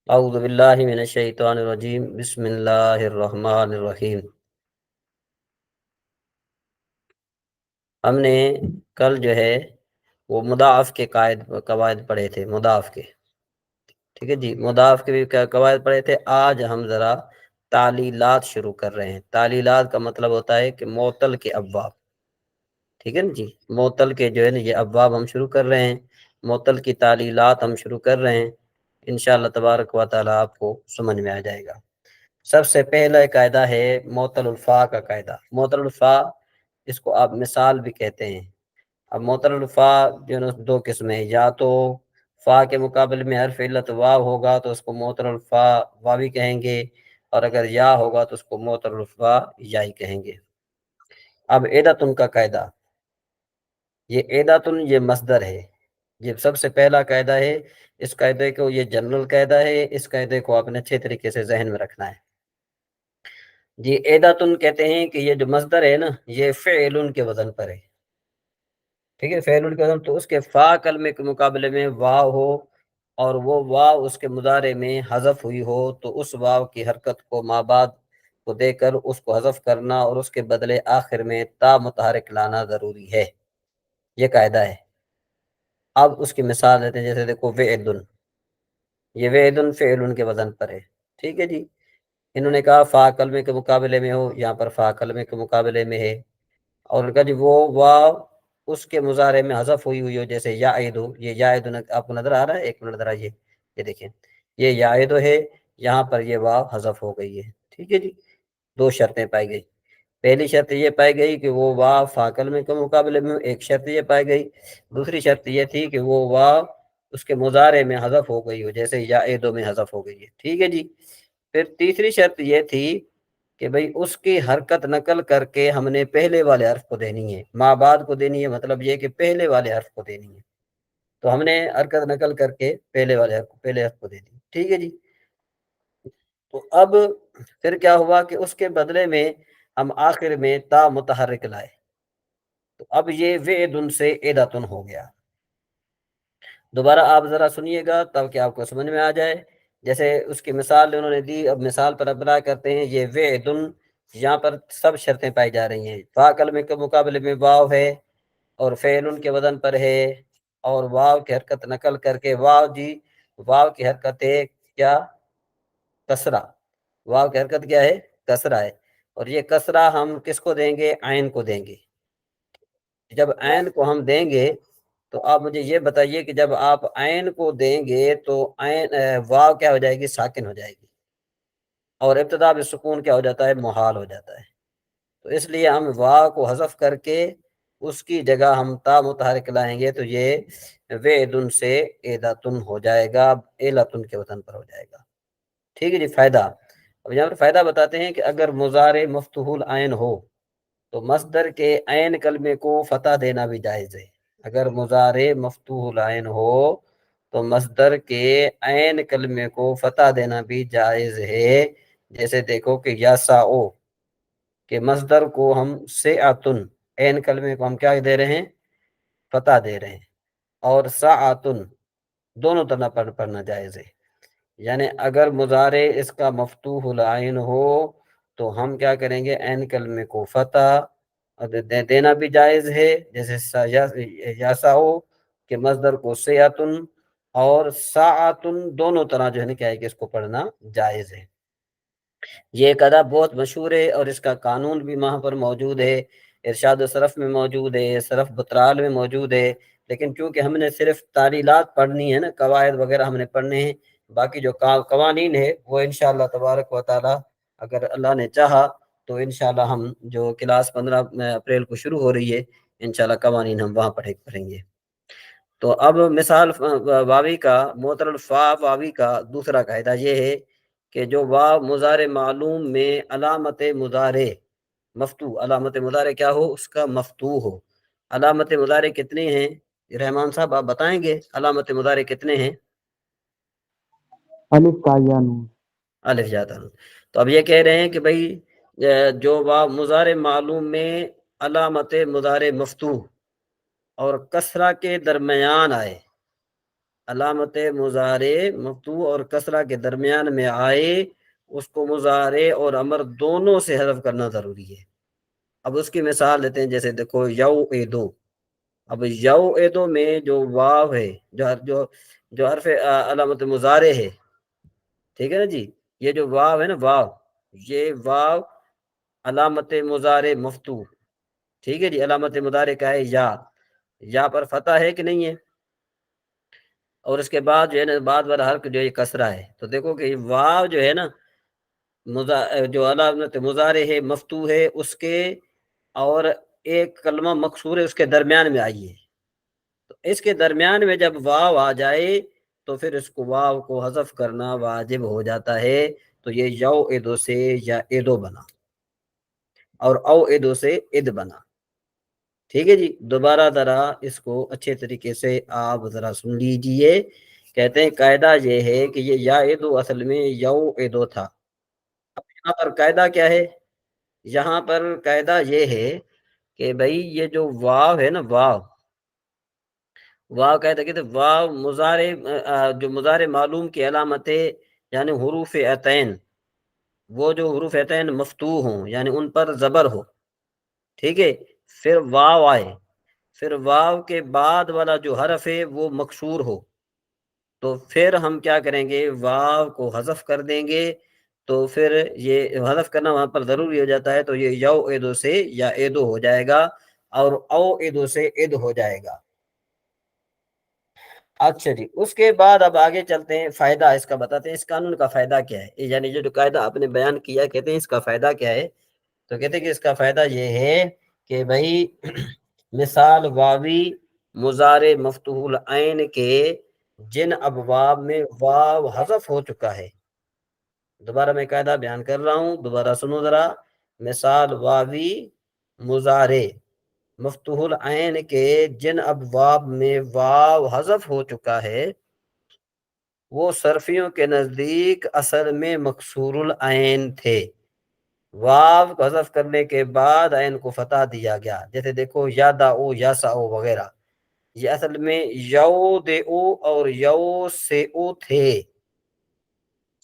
اعوذ باللہ من الشیطان الرجیم بسم اللہ الرحمن الرحیم۔ ہم نے کل جو ہے وہ مضاعف کے قواعد پڑھے تھے، مضاعف کے، ٹھیک ہے جی، مضاعف کے بھی قواعد پڑھے تھے۔ آج ہم ذرا تعلیلات شروع کر رہے ہیں۔ تعلیلات کا مطلب ہوتا ہے کہ معطل کے ابواب، ٹھیک ہے نا جی، معطل کے جو ہے نا یہ ابواب ہم شروع کر رہے ہیں، معطل کی تعلیلات ہم شروع کر رہے ہیں۔ انشاءاللہ تبارک و تعالی آپ کو سمجھ میں آ جائے گا۔ سب سے پہلا قاعدہ ہے معطل الفاء کا قاعدہ۔ معطل الفاء اس کو آپ مثال بھی کہتے ہیں۔ اب معطل الفاء جو ہے دو قسم ہیں، یا تو فا کے مقابلے میں حرف علت واو ہوگا تو اس کو معطل الفاء واوی کہیں گے، اور اگر یا ہوگا تو اس کو معطل الفاء یائی کہیں گے۔ اب عیدتن کا قاعدہ، یہ عیدتن یہ مصدر ہے، یہ سب سے پہلا قاعدہ ہے۔ اس قاعدے کو، یہ جنرل قاعدہ ہے، اس قاعدے کو آپ نے اچھے طریقے سے ذہن میں رکھنا ہے جی۔ عیدتن کہتے ہیں کہ یہ جو مصدر ہے نا یہ فعل کے وزن پر ہے، ٹھیک ہے، فعل کے وزن، تو اس کے فا کلمے کے مقابلے میں واو ہو اور وہ واو اس کے مضارع میں حذف ہوئی ہو تو اس واو کی حرکت کو ما بعد کو دے کر اس کو حذف کرنا اور اس کے بدلے آخر میں تا متحرک لانا ضروری ہے، یہ قاعدہ ہے۔ اب اس کی مثال دیتے ہیں، جیسے دیکھو وعدن، یہ وعدن فعل کے وزن پر ہے، ٹھیک ہے جی۔ انہوں نے کہا فا کلمے کے مقابلے میں ہو، یہاں پر فا کلمے کے مقابلے میں ہے، اور ان کا جی وہ واو اس کے مضارع میں حذف ہوئی ہوئی ہو، جیسے یعیدو، یہ یعیدو آپ کو نظر آ رہا ہے، ایک منٹ ذرا یہ دیکھیں، یہ یعیدو ہے، یہاں پر یہ واو حذف ہو گئی ہے، ٹھیک ہے جی۔ دو شرطیں پائی گئی، پہلی شرط یہ پائی گئی کہ وہ واو فا کلمے کے مقابلے میں، ایک شرط یہ پائی گئی، دوسری شرط یہ تھی کہ وہ واو اس کے مضارع میں حذف ہو گئی ہو، جیسے یعیدو میں حذف ہو گئی ہے، ٹھیک ہے جی۔ پھر تیسری شرط یہ تھی کہ بھئی اس کی حرکت نقل کر کے ہم نے پہلے والے حرف کو دینی ہے، ما بعد کو دینی ہے، مطلب یہ کہ پہلے والے حرف کو دینی ہے، تو ہم نے حرکت نقل کر کے پہلے حرف کو دے دی، ٹھیک ہے جی۔ تو اب پھر کیا ہوا کہ اس کے بدلے میں ہم آخر میں تا متحرک لائے، تو اب یہ وعدن سے عیدتن ہو گیا۔ دوبارہ آپ ذرا سنیے گا تاکہ آپ کو سمجھ میں آ جائے۔ جیسے اس کی مثال انہوں نے دی، اب مثال پر اپنا کرتے ہیں۔ یہ وعدن، یہاں پر سب شرطیں پائی جا رہی ہیں، فا کلمے کے مقابلے میں واو ہے اور فعل کے وزن پر ہے، اور واو کی حرکت نقل کر کے، واو جی، واو کی حرکت ہے کیا؟ کسرہ، واو کی حرکت کیا ہے؟ کسرہ ہے، اور یہ کسرہ ہم کس کو دیں گے؟ عین کو دیں گے۔ جب عین کو ہم دیں گے تو آپ مجھے یہ بتائیے کہ جب آپ عین کو دیں گے تو عین واو کیا ہو جائے گی؟ ساکن ہو جائے گی، اور ابتدا بالسکون کیا ہو جاتا ہے؟ محال ہو جاتا ہے۔ تو اس لیے ہم واو کو حذف کر کے اس کی جگہ ہم تا متحرک لائیں گے تو یہ وعدن سے عیدتن ہو جائے گا، عیلتن کے وزن پر ہو جائے گا، ٹھیک ہے جی۔ فائدہ، اب یہاں پر فائدہ بتاتے ہیں کہ اگر مضارع مفتوح العین ہو تو مصدر کے عین کلمے کو فتح دینا بھی جائز ہے۔ اگر مضارع مفتوح العین ہو تو مصدر کے عین کلمے کو فتح دینا بھی جائز ہے۔ جیسے دیکھو کہ یاسعو کہ مصدر کو ہم سعتن، عین کلمے کو ہم کیا دے رہے ہیں؟ فتح دے رہے ہیں، اور سعتن دونوں طرح پڑھنا جائز ہے۔ یعنی اگر مضارع اس کا مفتوح العین ہو تو ہم کیا کریں گے؟ عین کلمے کو فتح دینا بھی جائز ہے، جیسے یاسعو کہ مصدر کو سعتن اور ساعتن دونوں طرح جو ہے نا کیا ہے کہ اس کو پڑھنا جائز ہے۔ یہ ایک ادب بہت مشہور ہے اور اس کا قانون بھی وہاں پر موجود ہے، ارشاد و صرف میں موجود ہے، صرف بطرال میں موجود ہے، لیکن چونکہ ہم نے صرف تعلیلات پڑھنی ہے نا، قواعد وغیرہ ہم نے پڑھنے ہیں، باقی جو قوانین ہے وہ انشاءاللہ تبارک و تعالی اگر اللہ نے چاہا تو انشاءاللہ ہم جو کلاس 15 اپریل کو شروع ہو رہی ہے انشاءاللہ قوانین ہم وہاں پڑھیں گے۔ تو اب مثال واوی کا، معطل الفا واوی کا دوسرا قاعدہ یہ ہے کہ جو واو مضارع معلوم میں علامت مضارع مفتوح، علامت مضارع کیا ہو؟ اس کا مفتوح ہو۔ علامت مضارع کتنے ہیں رحمان صاحب؟ آپ بتائیں گے علامت مضارع کتنے ہیں؟ الف تا یا نون، الف جاتا ہوں۔ تو اب یہ کہہ رہے ہیں کہ بھئی جو واو مضارع معلوم میں علامت مضارع مفتوح اور کسرہ کے درمیان آئے، علامت مضارع مفتوح اور کسرہ کے درمیان میں آئے اس کو مضارع اور امر دونوں سے حذف کرنا ضروری ہے۔ اب اس کی مثال دیتے ہیں، جیسے دیکھو یوعدو، اب یوعدو میں جو واو ہے، جو حرف علامت مضارع ہے، ٹھیک ہے نا جی، یہ جو واو ہے نا، واو، یہ واو علامت مضارع مفتوح، ٹھیک ہے جی، علامت مضارع کا ہے یا پر فتح ہے کہ نہیں ہے، اور اس کے بعد جو ہے نا بعد والا حرف جو ہے کسرہ ہے، تو دیکھو کہ واو جو ہے نا جو علامت مضارع ہے مفتوح ہے اس کے، اور ایک کلمہ مکسور ہے اس کے درمیان میں آئی ہے، تو اس کے درمیان میں جب واو آ جائے تو پھر اس کو واو کو حذف کرنا واجب ہو جاتا ہے، تو یہ یوعدو سے یا ایدو بنا، اور اوعدو سے اد بنا، ٹھیک ہے جی۔ دوبارہ ذرا اس کو اچھے طریقے سے آپ ذرا سن لیجئے، کہتے ہیں قاعدہ یہ ہے کہ یہ یعدو اصل میں یوعدو تھا۔ اب یہاں پر قاعدہ کیا ہے؟ یہاں پر قاعدہ یہ ہے کہ بھئی یہ جو واو ہے نا، واو کہتے ہیں واو مضارع، جو مضارع معلوم کی علامتیں یعنی حروف عطین، وہ جو حروف عطین مفتوح ہوں یعنی ان پر زبر ہو، ٹھیک ہے، پھر واو آئے، پھر واو کے بعد والا جو حرف ہے وہ مکسور ہو، تو پھر ہم کیا کریں گے؟ واو کو حذف کر دیں گے، تو پھر یہ حذف کرنا وہاں پر ضروری ہو جاتا ہے، تو یہ یوعدو سے یا ایدو ہو جائے گا، اور اوعدو سے اد ہو جائے گا۔ اچھا جی، اس کے بعد اب آگے چلتے ہیں، فائدہ اس کا بتاتے ہیں، اس قانون کا فائدہ کیا ہے، یعنی جو قاعدہ آپ نے بیان کیا، کہتے ہیں اس کا فائدہ کیا ہے، تو کہتے ہیں کہ اس کا فائدہ یہ ہے کہ بھائی مثال واوی مضارع مفتوح العین کے جن ابواب میں واو حذف ہو چکا ہے، دوبارہ میں قاعدہ بیان کر رہا ہوں، دوبارہ سنو ذرا، مثال واوی مضارع مفتوح العین کے جن ابواب میں واو حذف ہو چکا ہے وہ صرفیوں کے نزدیک اصل میں مکسور العین تھے، واو کو حذف کرنے کے بعد عین کو فتح دیا گیا، جیسے دیکھو یادعو، یاسعو وغیرہ، یہ اصل میں یو دے او اور یو سے او تھے،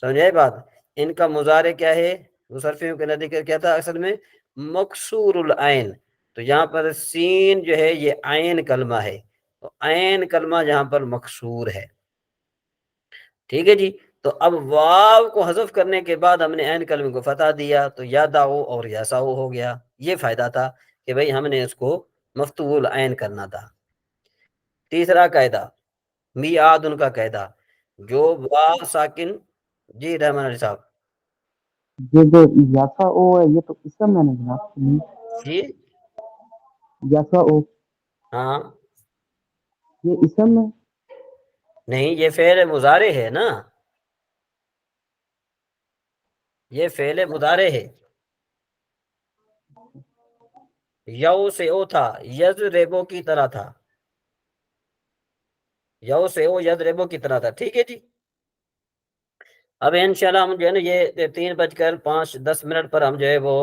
سمجھے بات؟ ان کا مضارع کیا ہے؟ مصرفیوں کے نزدیک کیا تھا اصل میں؟ مکسور العین، تو یہاں پر سین جو ہے یہ عین کلمہ ہے، تو عین کلمہ یہاں پر مکسور ہے، ٹھیک ہے جی۔ تو اب واو کو حذف کرنے کے بعد ہم نے عین کلمے کو فتح دیا، تو یادعو اور یاسعو ہو گیا، یہ فائدہ تھا کہ بھئی ہم نے اس کو مفتوح العین کرنا تھا۔ تیسرا قاعدہ میعاد کا قاعدہ، جو واو ساکن، جی رحمان علی صاحب، یہ جو یاسا او ہے یہ تو اسم ہے نا جناب؟ جی یاسا او ہاں، یہ اسم ہے؟ نہیں یہ فعل مضارع ہے نا، یہ فعل مضارع ہے، یو سے او تھا، یز ریبو کی طرح تھا، یو سے او ید ریبو کی طرح تھا، ٹھیک ہے جی۔ اب انشاءاللہ ہم جو ہے نا یہ 3:05 پر ہم جو ہے وہ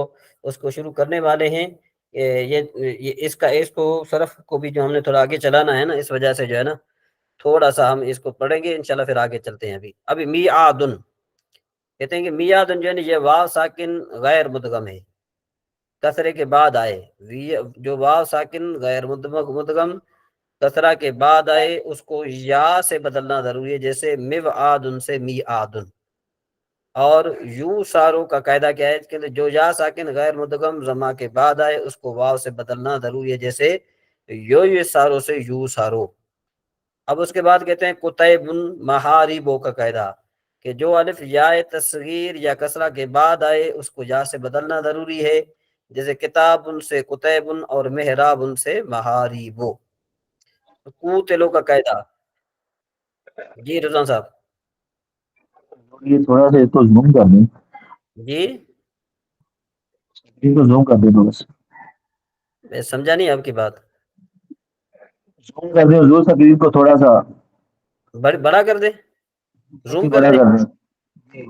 اس کو شروع کرنے والے ہیں، اس کو صرف کو بھی جو ہم نے تھوڑا آگے چلانا ہے نا، اس وجہ سے جو ہے نا تھوڑا سا ہم اس کو پڑھیں گے انشاءاللہ، پھر آگے چلتے ہیں۔ ابھی میعادن، کہتے ہیں کہ میعادن جو ہے نا یہ واو ساکن غیر مدغم ہے، کسرے کے بعد آئے، جو واو ساکن غیر مدغم کسرہ کے بعد آئے اس کو یا سے بدلنا ضروری ہے، جیسے میوعادن سے میعادن، اور یو سارو کا قاعدہ کیا ہے کہ جو یا ساکن غیر مدغم ضمہ کے بعد آئے اس کو واو سے بدلنا ضروری ہے، جیسے یو سارو سے یو سارو۔ اب اس کے بعد کہتے ہیں کتیب محاریبو کا قاعدہ، کہ جو الف یا تصغیر یا کسرہ کے بعد آئے اس کو یا سے بدلنا ضروری ہے، جیسے کتاب سے کتیب اور محراب سے محاریبو۔ قوتلو کا قاعدہ، جی رضوان صاحب، یہ تھوڑا سا اس کو زوم کر دیں، جی اس کو زوم کر دیں، تھوڑا سا میں سمجھا نہیں آپ کی بات، زوم کر دیں حضور سکرین کو تھوڑا سا بڑا کر دیں، زوم کر بڑا دیں، کر دیں۔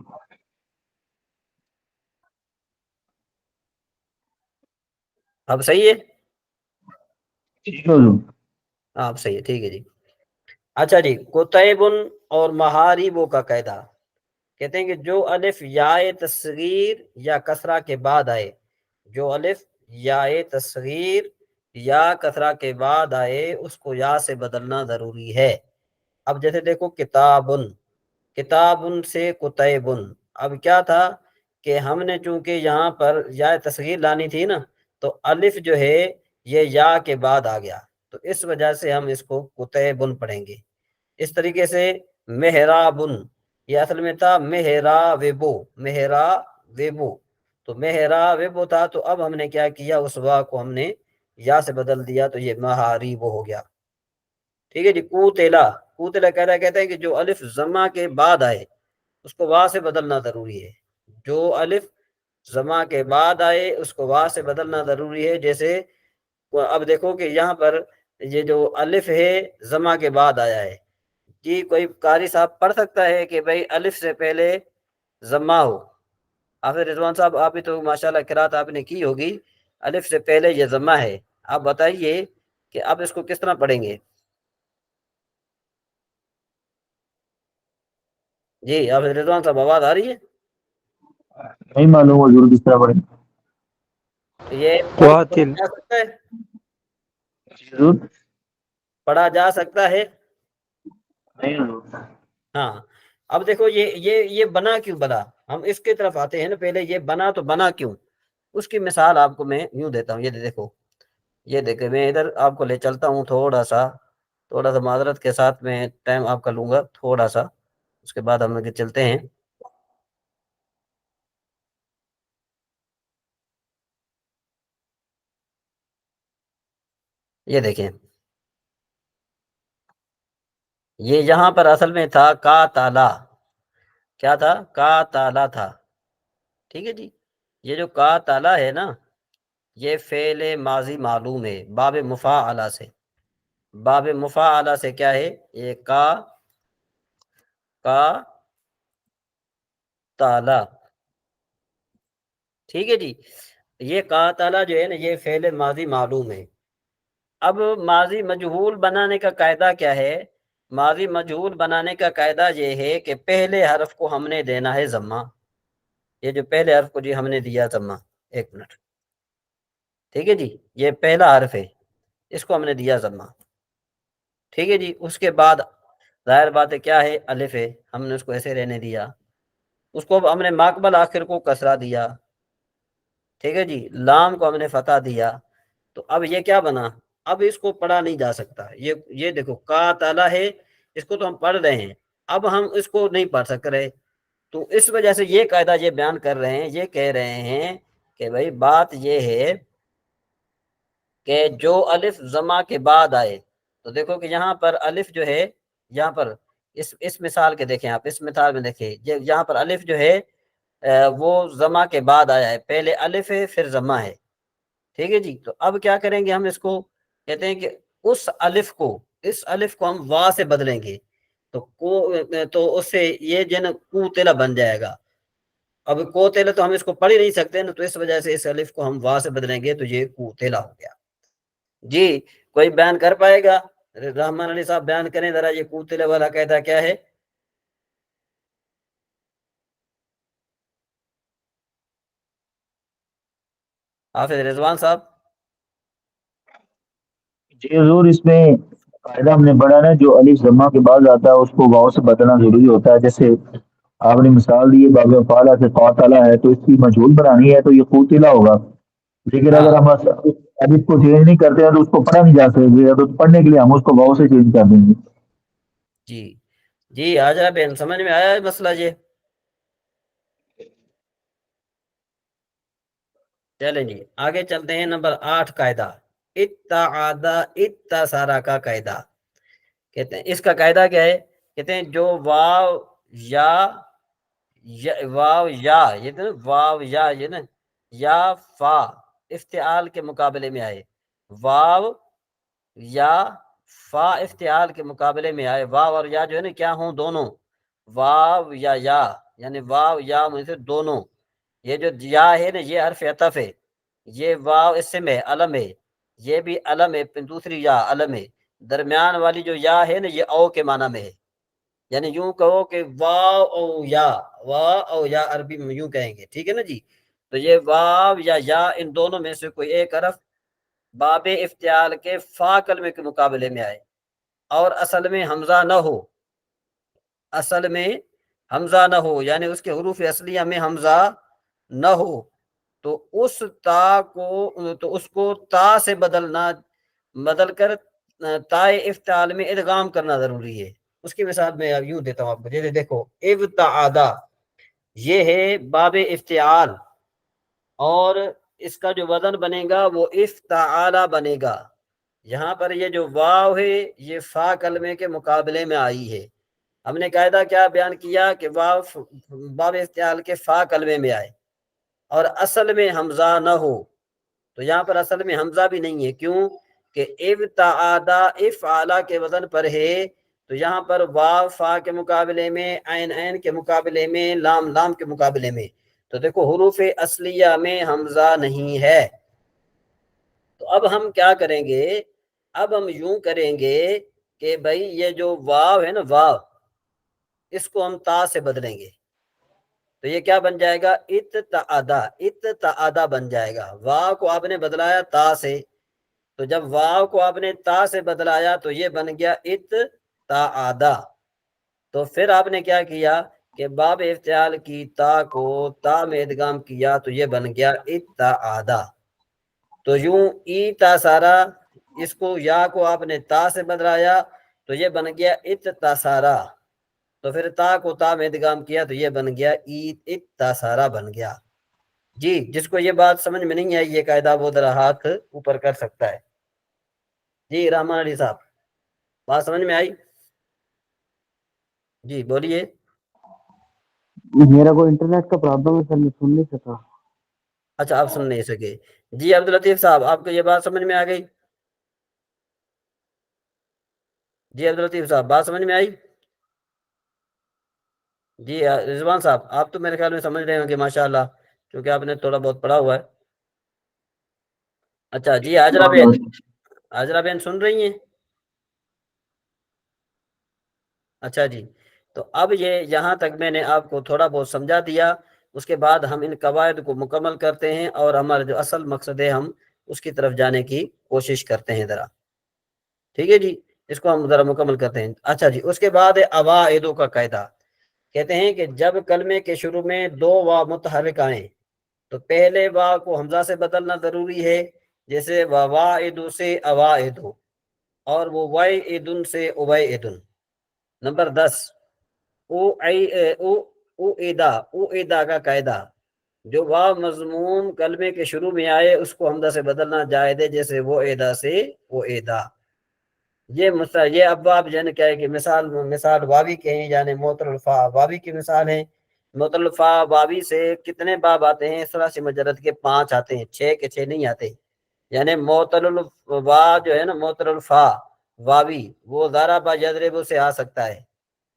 اب صحیح ہے، ٹھیک ہے حضور۔ آپ صحیح ہے، ٹھیک ہے جی۔ اچھا جی، کتیبن اور محاریبوں کا قاعدہ کہتے ہیں کہ جو الف یا تصغیر یا کسرہ کے بعد آئے، جو الف یا تصغیر یا کسرہ کے بعد آئے اس کو یا سے بدلنا ضروری ہے۔ اب جیسے دیکھو کتابن، کتابن سے کتیبن، اب کیا تھا کہ ہم نے چونکہ یہاں پر یا تصغیر لانی تھی نا، تو الف جو ہے یہ یا کے بعد آ گیا، تو اس وجہ سے ہم اس کو کتیبن پڑھیں گے۔ اس طریقے سے محرابن، یہ اصل میں تھا محراویبو، محراویبو، تو محراویبو تھا، تو اب ہم نے کیا کیا، اس وا کو ہم نے یا سے بدل دیا، تو یہ محاریبو ہو گیا۔ ٹھیک ہے جی، کوتیلا، کوتیلا کہتے ہیں کہ جو الف زما کے بعد آئے اس کو وا سے بدلنا ضروری ہے، جو الف زما کے بعد آئے اس کو وا سے بدلنا ضروری ہے۔ جیسے اب دیکھو کہ یہاں پر یہ جو الف ہے زما کے بعد آیا ہے، جی کوئی قاری صاحب پڑھ سکتا ہے کہ بھئی الف سے پہلے زما ہو؟ حافظ رضوان صاحب آپ بھی تو ماشاءاللہ قرات آپ نے کی ہوگی، الف سے پہلے یہ زما ہے، آپ بتائیے کہ اب اس کو کس طرح پڑھیں گے؟ جی حافظ رضوان صاحب آواز آ رہی ہے؟ نہیں معلوم حضور کس طرح پڑھیں یہ پڑھا قاتل جا سکتا ہے، حضور؟ پڑھا جا سکتا ہے؟ نہیں حضور۔ ہاں، اب دیکھو یہ بنا کیوں بنا، ہم اس کی طرف آتے ہیں نا، پہلے یہ بنا تو بنا کیوں، اس کی مثال آپ کو میں یوں دیتا ہوں، یہ دیکھو، یہ دیکھیں میں ادھر آپ کو لے چلتا ہوں، تھوڑا سا معذرت کے ساتھ میں ٹائم آپ کا لوں گا تھوڑا سا، اس کے بعد ہم لوگ چلتے ہیں۔ یہ دیکھیں، یہ یہاں پر اصل میں تھا کا تالا، کیا تھا؟ کا تالا تھا، ٹھیک ہے جی۔ یہ جو کا تالا ہے نا، یہ فعل ماضی معلوم ہے باب مفاعلہ سے، باب مفاعلہ سے کیا ہے؟ یہ کا تالا، ٹھیک ہے جی۔ یہ کا تالا جو ہے نا یہ فعل ماضی معلوم ہے۔ اب ماضی مجہول بنانے کا قاعدہ کیا ہے؟ ماضی مجہول بنانے کا قاعدہ یہ ہے کہ پہلے حرف کو ہم نے دینا ہے ضمہ، یہ جو پہلے حرف کو جی ہم نے دیا ضمہ، ایک منٹ، ٹھیک ہے جی، یہ پہلا حرف ہے، اس کو ہم نے دیا ضمہ، ٹھیک ہے جی۔ اس کے بعد ظاہر بات ہے کیا ہے؟ الف ہے، ہم نے اس کو ایسے رہنے دیا، اس کو ہم نے ماقبل آخر کو کسرہ دیا، ٹھیک ہے جی، لام کو ہم نے فتح دیا، تو اب یہ کیا بنا؟ اب اس کو پڑھا نہیں جا سکتا، یہ دیکھو کا تالا ہے، اس کو تو ہم پڑھ رہے ہیں، اب ہم اس کو نہیں پڑھ سک رہے، تو اس وجہ سے یہ قاعدہ یہ بیان کر رہے ہیں، یہ کہہ رہے ہیں کہ بھائی بات یہ ہے کہ جو الف زما کے بعد آئے، تو دیکھو کہ یہاں پر الف جو ہے، یہاں پر اس مثال کے دیکھیں، آپ اس مثال میں دیکھیں، یہاں پر الف جو ہے وہ زما کے بعد آیا ہے، پہلے الف ہے پھر زما ہے، ٹھیک ہے جی۔ تو اب کیا کریں گے ہم اس کو؟ کہتے ہیں کہ اس الف کو ہم وا سے بدلیں گے، تو اس سے یہ جو ہے نا کوتلا بن جائے گا، اب کوتلا تو ہم اس کو پڑھ ہی نہیں سکتے نا، تو اس وجہ سے اس الف کو ہم وا سے بدلیں گے، تو یہ کوتلا ہو گیا جی۔ کوئی بیان کر پائے گا؟ رحمان علی صاحب بیان کریں ذرا، یہ کوتلے والا قاعدہ کیا ہے؟ حافظ رضوان صاحب؟ جی حضور، اس میں قاعدہ ہم نے پڑھا نا، جو الف ضمہ کے بعد آتا ہے اس کو واؤ سے بدلنا ضروری ہوتا ہے، جیسے آپ نے مثال دی ہے باب فعلا سے قاتلا ہے، تو اس کی مجہول بنانی ہے تو یہ قوتلا ہوگا، لیکن ہاں اگر ہم الف کو چینج نہیں کرتے ہیں تو اس کو پڑھا نہیں جا سکے، تو پڑھنے کے لیے ہم اس کو واؤ سے چینج کر دیں گے۔ جی جی، آجا بہن سمجھ میں آیا ہے مسئلہ یہ؟ چلیں جی آگے چلتے ہیں، نمبر 8 قاعدہ اتعادہ اتصارہ کا قاعدہ، کہتے ہیں اس کا قاعدہ کیا ہے؟ کہتے ہیں جو واو یا واو یا یہ نا واو یا یہ نا یا فا افتعال کے مقابلے میں آئے، واو یا فا افتعال کے مقابلے میں آئے، واو اور یا جو ہے نا کیا ہوں؟ دونوں، واو یا یعنی واو یا میں سے دونوں، یہ جو یا ہے نا یہ حرف عطف ہے، یہ واو اسم ہے علم ہے، یہ بھی علم ہے، دوسری یا علم ہے، درمیان والی جو یا ہے نا یہ او کے معنی میں ہے، یعنی یوں کہو کہ واو او یا، وا او یا عربی میں یوں کہیں گے، ٹھیک ہے نا جی۔ تو یہ واو یا ان دونوں میں سے کوئی ایک حرف باب افتعال کے فا کلمے کے مقابلے میں آئے اور اصل میں حمزہ نہ ہو، اصل میں حمزہ نہ ہو، یعنی اس کے حروف اصلیہ میں حمزہ نہ ہو، تو اس تا کو، تو اس کو تا سے بدل کر تائے افتعال میں ادغام کرنا ضروری ہے۔ اس کی مثال میں یوں دیتا ہوں آپ کو، جیسے دیکھو ابتعادا، یہ ہے باب افتعال، اور اس کا جو وزن بنے گا وہ افتعالا بنے گا۔ یہاں پر یہ جو واو ہے یہ فا کلمے کے مقابلے میں آئی ہے۔ ہم نے قاعدہ کیا بیان کیا کہ واو باب افتعال کے فا کلمے میں آئے اور اصل میں حمزہ نہ ہو، تو یہاں پر اصل میں حمزہ بھی نہیں ہے، کیوں کہ ابتعادا افعالا کے وزن پر ہے، تو یہاں پر واو فا کے مقابلے میں، عین عین کے مقابلے میں، لام لام کے مقابلے میں، تو دیکھو حروف اصلیہ میں حمزہ نہیں ہے۔ تو اب ہم کیا کریں گے، اب ہم یوں کریں گے کہ بھائی یہ جو واو ہے نا، واو، اس کو ہم تا سے بدلیں گے، تو یہ کیا بن جائے گا، اتتعدا، اتتعدا بن جائے گا۔ واو کو آپ نے بدلایا تا سے، تو جب واو کو آپ نے تا سے بدلایا تو یہ بن گیا اتتعدا۔ تو پھر آپ نے کیا کیا کہ باب افتعال کی تا کو تا میں ادغام کیا، تو یہ بن گیا اتتعدا۔ تو یوں ای تا سارا، اس کو یا کو آپ نے تا سے بدلایا تو یہ بن گیا اتتاسارا، تو پھر تا کو تا میں ادغام کیا تو یہ بن گیا اتتاسارا بن گیا۔ جی، جس کو یہ بات سمجھ میں نہیں آئی یہ قاعدہ وہ ذرا ہاتھ اوپر کر سکتا ہے۔ جی رحمان علی صاحب، بات سمجھ میں آئی؟ جی بولیے۔ میرا کوئی انٹرنیٹ کا پرابلم ہے سر، میں سن نہیں سکا۔ اچھا آپ سن نہیں سکے، جی عبداللطیف صاحب آپ کو یہ بات سمجھ میں آ گئی؟ جی عبداللطیف صاحب بات سمجھ میں آئی؟ جی رضوان صاحب آپ تو میرے خیال میں سمجھ رہے ہوں گے ماشاء اللہ، کیونکہ آپ نے تھوڑا بہت پڑھا ہوا ہے۔ اچھا جی حاجرہ بہن، حاجرہ بہن سن رہی ہیں؟ اچھا جی، تو اب یہ یہاں تک میں نے آپ کو تھوڑا بہت سمجھا دیا، اس کے بعد ہم ان قواعد کو مکمل کرتے ہیں اور ہمارا جو اصل مقصد ہے ہم اس کی طرف جانے کی کوشش کرتے ہیں ذرا، ٹھیک ہے جی، اس کو ہم ذرا مکمل کرتے ہیں۔ اچھا جی، اس کے بعد اواعدوں کا قاعدہ، کہتے ہیں کہ جب کلمے کے شروع میں دو وا متحرک آئیں تو پہلے وا کو حمزہ سے بدلنا ضروری ہے، جیسے وواعد سے اواعد، اور وہ وعیدن سے اویعدن۔ نمبر 10 اوعیدا کا قاعدہ، جو واو مضموم کلمے کے شروع میں آئے اس کو حمزہ سے بدلنا جائز ہے، جیسے وہ ایدا سے وہ ایدا۔ یہ ابواب یعنی کیا ہے کہ مثال واوی کے ہیں، یعنی معطل الفا واوی کی مثال ہے۔ معطل الفا واوی سے کتنے باب آتے ہیں؟ ثلاثی مجرد کے 5 آتے ہیں، 6 کے 6 نہیں آتے۔ یعنی معطل الوا جو ہے نا، معطل الفا واوی، وہ ضرب یضرب سے آ سکتا ہے،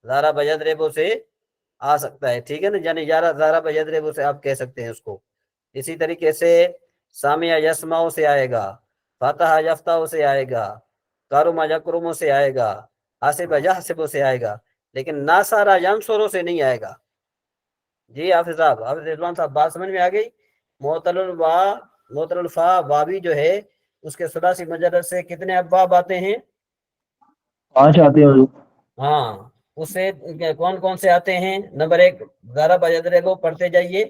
ضرب یضرب سے آ سکتا ہے، ٹھیک ہے نا، یعنی ضرب یضرب سے آپ کہہ سکتے ہیں اس کو۔ اسی طریقے سے سامع یسمع سے آئے گا، فتح یفتح سے آئے گا، کرم یکرم سے آئے گا، حاسب یحسب سے آئے گا، لیکن ناصر ینصر سے نہیں آئے گا۔ جی حافظ صاحب، حافظ رضوان صاحب بات سمجھ میں آ گئی؟ معطل الفا واوی جو ہے اس کے ثلاثی مجرد سے کتنے ابواب آتے ہیں؟ 5 آتے ہیں حضور۔ ہاں، اس سے کون کون سے آتے ہیں؟ نمبر 1 ضرب یضرب، پڑھتے جائیے۔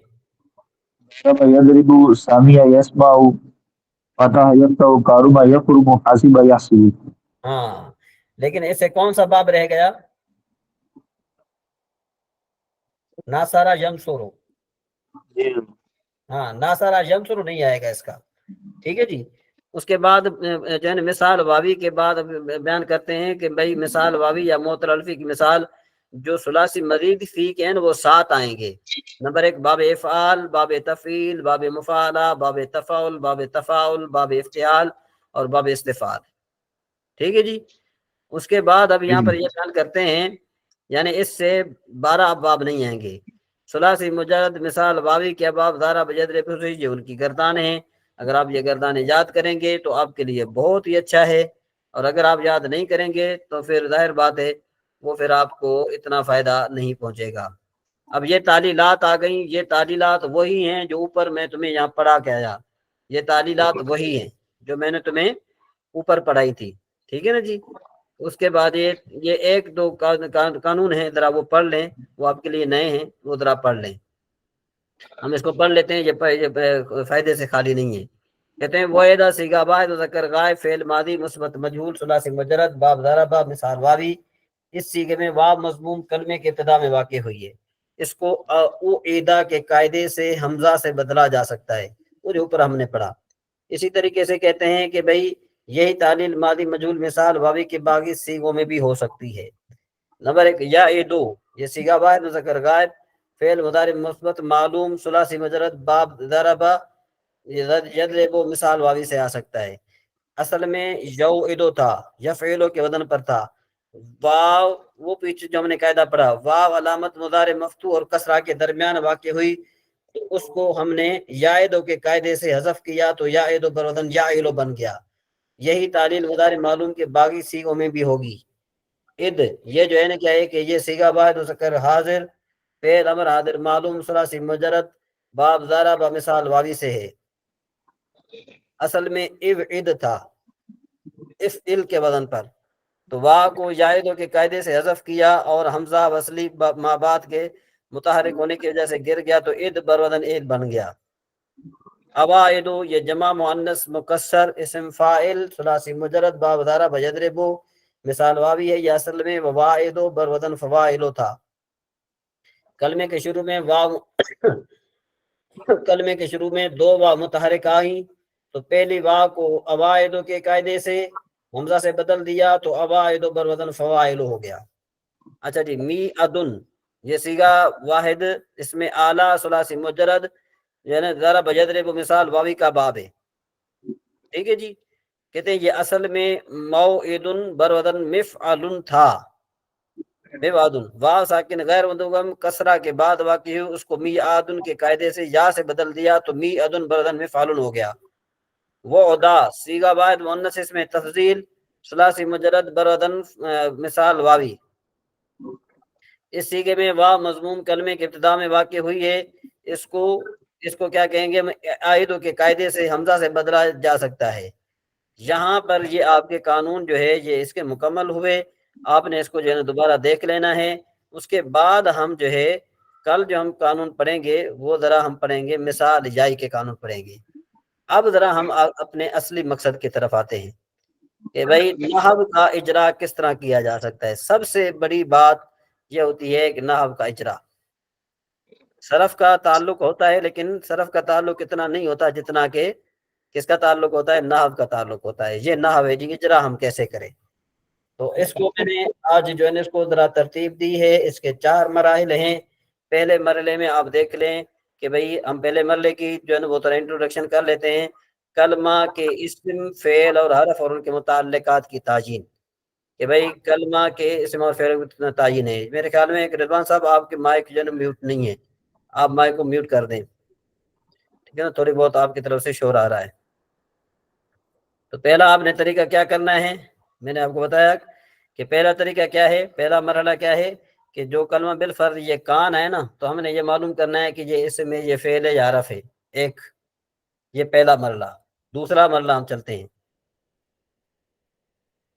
ضرب یضرب، سامع یسمع، فتح یفتح، قارب یقرب، حاسب یحسب۔ ہاں، لیکن اس سے کون سا باب رہ گیا؟ ناصرہ ینصر، ہاں ناصرہ ینصر نہیں آئے گا اس کا، ٹھیک ہے جی۔ اس کے بعد جو ہے مثال واوی کے بعد بیان کرتے ہیں کہ بھائی مثال واوی یا معطل الفی کی مثال جو ثلاثی مزید فی کے ہیں وہ 7 آئیں گے۔ نمبر 1 باب افعال، باب تفعیل، باب مفعلہ، باب تفاعل، باب تفاعل، باب افتعال اور باب استفعال، ٹھیک ہے جی۔ اس کے بعد اب یہاں پر یہ بیان کرتے ہیں، یعنی اس سے 12 ابواب نہیں آئیں گے۔ ثلاثی مجرد مثال واوی کے ابواب ضرب یضرب یہ ان کی گردان ہیں، اگر آپ یہ گردانیں یاد کریں گے تو آپ کے لیے بہت ہی اچھا ہے۔ اور اگر آپ یاد نہیں کریں گے تو پھر ظاہر بات ہے وہ پھر آپ کو اتنا فائدہ نہیں پہنچے گا۔ اب یہ تعلیلات آ گئیں، یہ تعلیلات وہی ہیں جو اوپر میں تمہیں یہاں پڑھا کے آیا، یہ تعلیلات وہی ہیں جو میں نے تمہیں اوپر پڑھائی تھی، ٹھیک ہے نا جی۔ اس کے بعد یہ ایک دو قانون ہیں، ذرا وہ پڑھ لیں، وہ آپ کے لیے نئے ہیں، وہ ذرا پڑھ لیں۔ ہم اس کو پڑھ لیتے ہیں، یہ فائدے سے خالی نہیں ہے۔ کہتے ہیں وحیدہ سیگا واحد ذکر غائب فعل ماضی مثبت مجہول ثلاثی مجرد باب ضربہ مثال واوی، اس سیگے میں واو مضموم کلمے کے ابتدا میں واقع ہوئی ہے، اس کو اعیدہ کے قاعدے سے حمزہ سے بدلا جا سکتا ہے، وہ جو اوپر ہم نے پڑھا۔ اسی طریقے سے کہتے ہیں کہ بھئی یہی تعلیل ماضی مجہول مثال واوی کے باقی سیگوں میں بھی ہو سکتی ہے۔ نمبر 1 یا دو، یہ سیگا واحد مذکر غائب فعل مضارع مثبت معلوم ثلاثی مجرد باب ضربہ یضرب مثال واوی سے آ سکتا ہے۔ اصل میں یوعدو تھا، یفعلو کے وزن پر تھا، واو وہ پیچھے جو ہم نے قاعدہ پڑھا، واو علامت مضارع مفتوح اور کسرہ کے درمیان واقع ہوئی، تو اس کو ہم نے یائدو کے قاعدے سے حذف کیا تو یائدو بر وزن یائلو بن گیا۔ یہی تعلیل مضارع معلوم کے باقی سیغوں میں بھی ہوگی۔ اد یہ جو ہے نا کیا ہے کہ یہ سیگا واحد مذکر حاضر فعل امر حاضر معلوم ثلاثی مجرد باب ضربہ مثال واوی سے ہے۔ اصل میں ابعد تھا افعل کے وزن پر، تو وا کو یائدو کے قاعدے سے حذف کیا اور حمزہ وصلی ما بعد کے متحرک ہونے کی وجہ سے گر گیا تو اد بر وزن اید بن گیا۔ اوائدو یہ جمع مؤنث مکسر اسم فاعل ثلاثی مجرد باب ضرب یضربو مثال واوی ہے، یہ اصل میں ووائدو بر وزن فوائلو تھا۔ کلمے کے شروع میں واو کلمے کے شروع میں دو واو متحرک آئیں، تو پہلی واو کو اوائدو کے قاعدے سے حمزہ سے بدل دیا تو اوائدو بر وزن فوائلو ہو گیا۔ اچھا جی، می ادن یہ سیگا واحد اس میں اعلیٰ ثلاثی مجرد یعنی ضرب یضرب مثال واوی کا باب ہے، ٹھیک ہے جی۔ کہتے ہیں یہ اصل میں موعد بر وزن مفعل تھا، میوادن واو ساکن غیر مدغم کسرہ کے بعد واقع ہو، اس کو می آدن کے قاعدے سے یا سے بدل دیا تو می ادن بر وزن مفعل ہو گیا۔ وہ ادا سیگا واحد مؤنث اس میں تفضیل ثلاثی مجرد بر وزن مثال واوی، اس سیگے میں واو مضموم کلمے کے ابتدا میں واقع ہوئی ہے، اس کو کیا کہیں گے، عائدو کے قاعدے سے حمزہ سے بدلا جا سکتا ہے۔ یہاں پر یہ آپ کے قانون جو ہے یہ اس کے مکمل ہوئے، آپ نے اس کو جو ہے دوبارہ دیکھ لینا ہے۔ اس کے بعد ہم جو ہے کل جو ہم قانون پڑھیں گے وہ ذرا ہم پڑھیں گے مثال جائی کے قانون پڑھیں گے۔ اب ذرا ہم اپنے اصلی مقصد کی طرف آتے ہیں کہ بھائی نحو کا اجرا کس طرح کیا جا سکتا ہے۔ سب سے بڑی بات یہ ہوتی ہے کہ نحو کا اجرا، صرف کا تعلق ہوتا ہے لیکن صرف کا تعلق اتنا نہیں ہوتا جتنا کہ کس کا تعلق ہوتا ہے، نحو کا تعلق ہوتا ہے۔ یہ نحو ہے جی، اجرا ہم کیسے کریں، تو اس کو میں نے آج جو ہے اس کو ذرا ترتیب دی ہے۔ اس کے 4 مراحل ہیں۔ پہلے مرحلے میں آپ دیکھ لیں کہ بھئی ہم پہلے مرحلے کی جو ہے وہ ذرا انٹروڈکشن کر لیتے ہیں، کلمہ کے اسم فعل اور حرف اور ان کے متعلقات کی تعیین، کہ بھئی کلمہ کے اسم اور فعل تعیین ہے۔ میرے خیال میں کہ رضوان صاحب آپ کے مائک جو ہے میوٹ نہیں ہے، آپ مائک کو میوٹ کر دیں، ٹھیک ہے نا، تھوڑی بہت آپ کی طرف سے شور آ رہا ہے۔ تو پہلا آپ نے طریقہ کیا کرنا ہے، میں نے آپ کو بتایا کہ پہلا طریقہ کیا ہے، پہلا مرحلہ کیا ہے کہ جو کلمہ بالفرض یہ کان ہے نا، تو ہم نے یہ معلوم کرنا ہے کہ یہ اس میں یہ فعل ہے یا حرف ہے، ایک یہ پہلا مرحلہ۔ دوسرا مرحلہ ہم چلتے ہیں،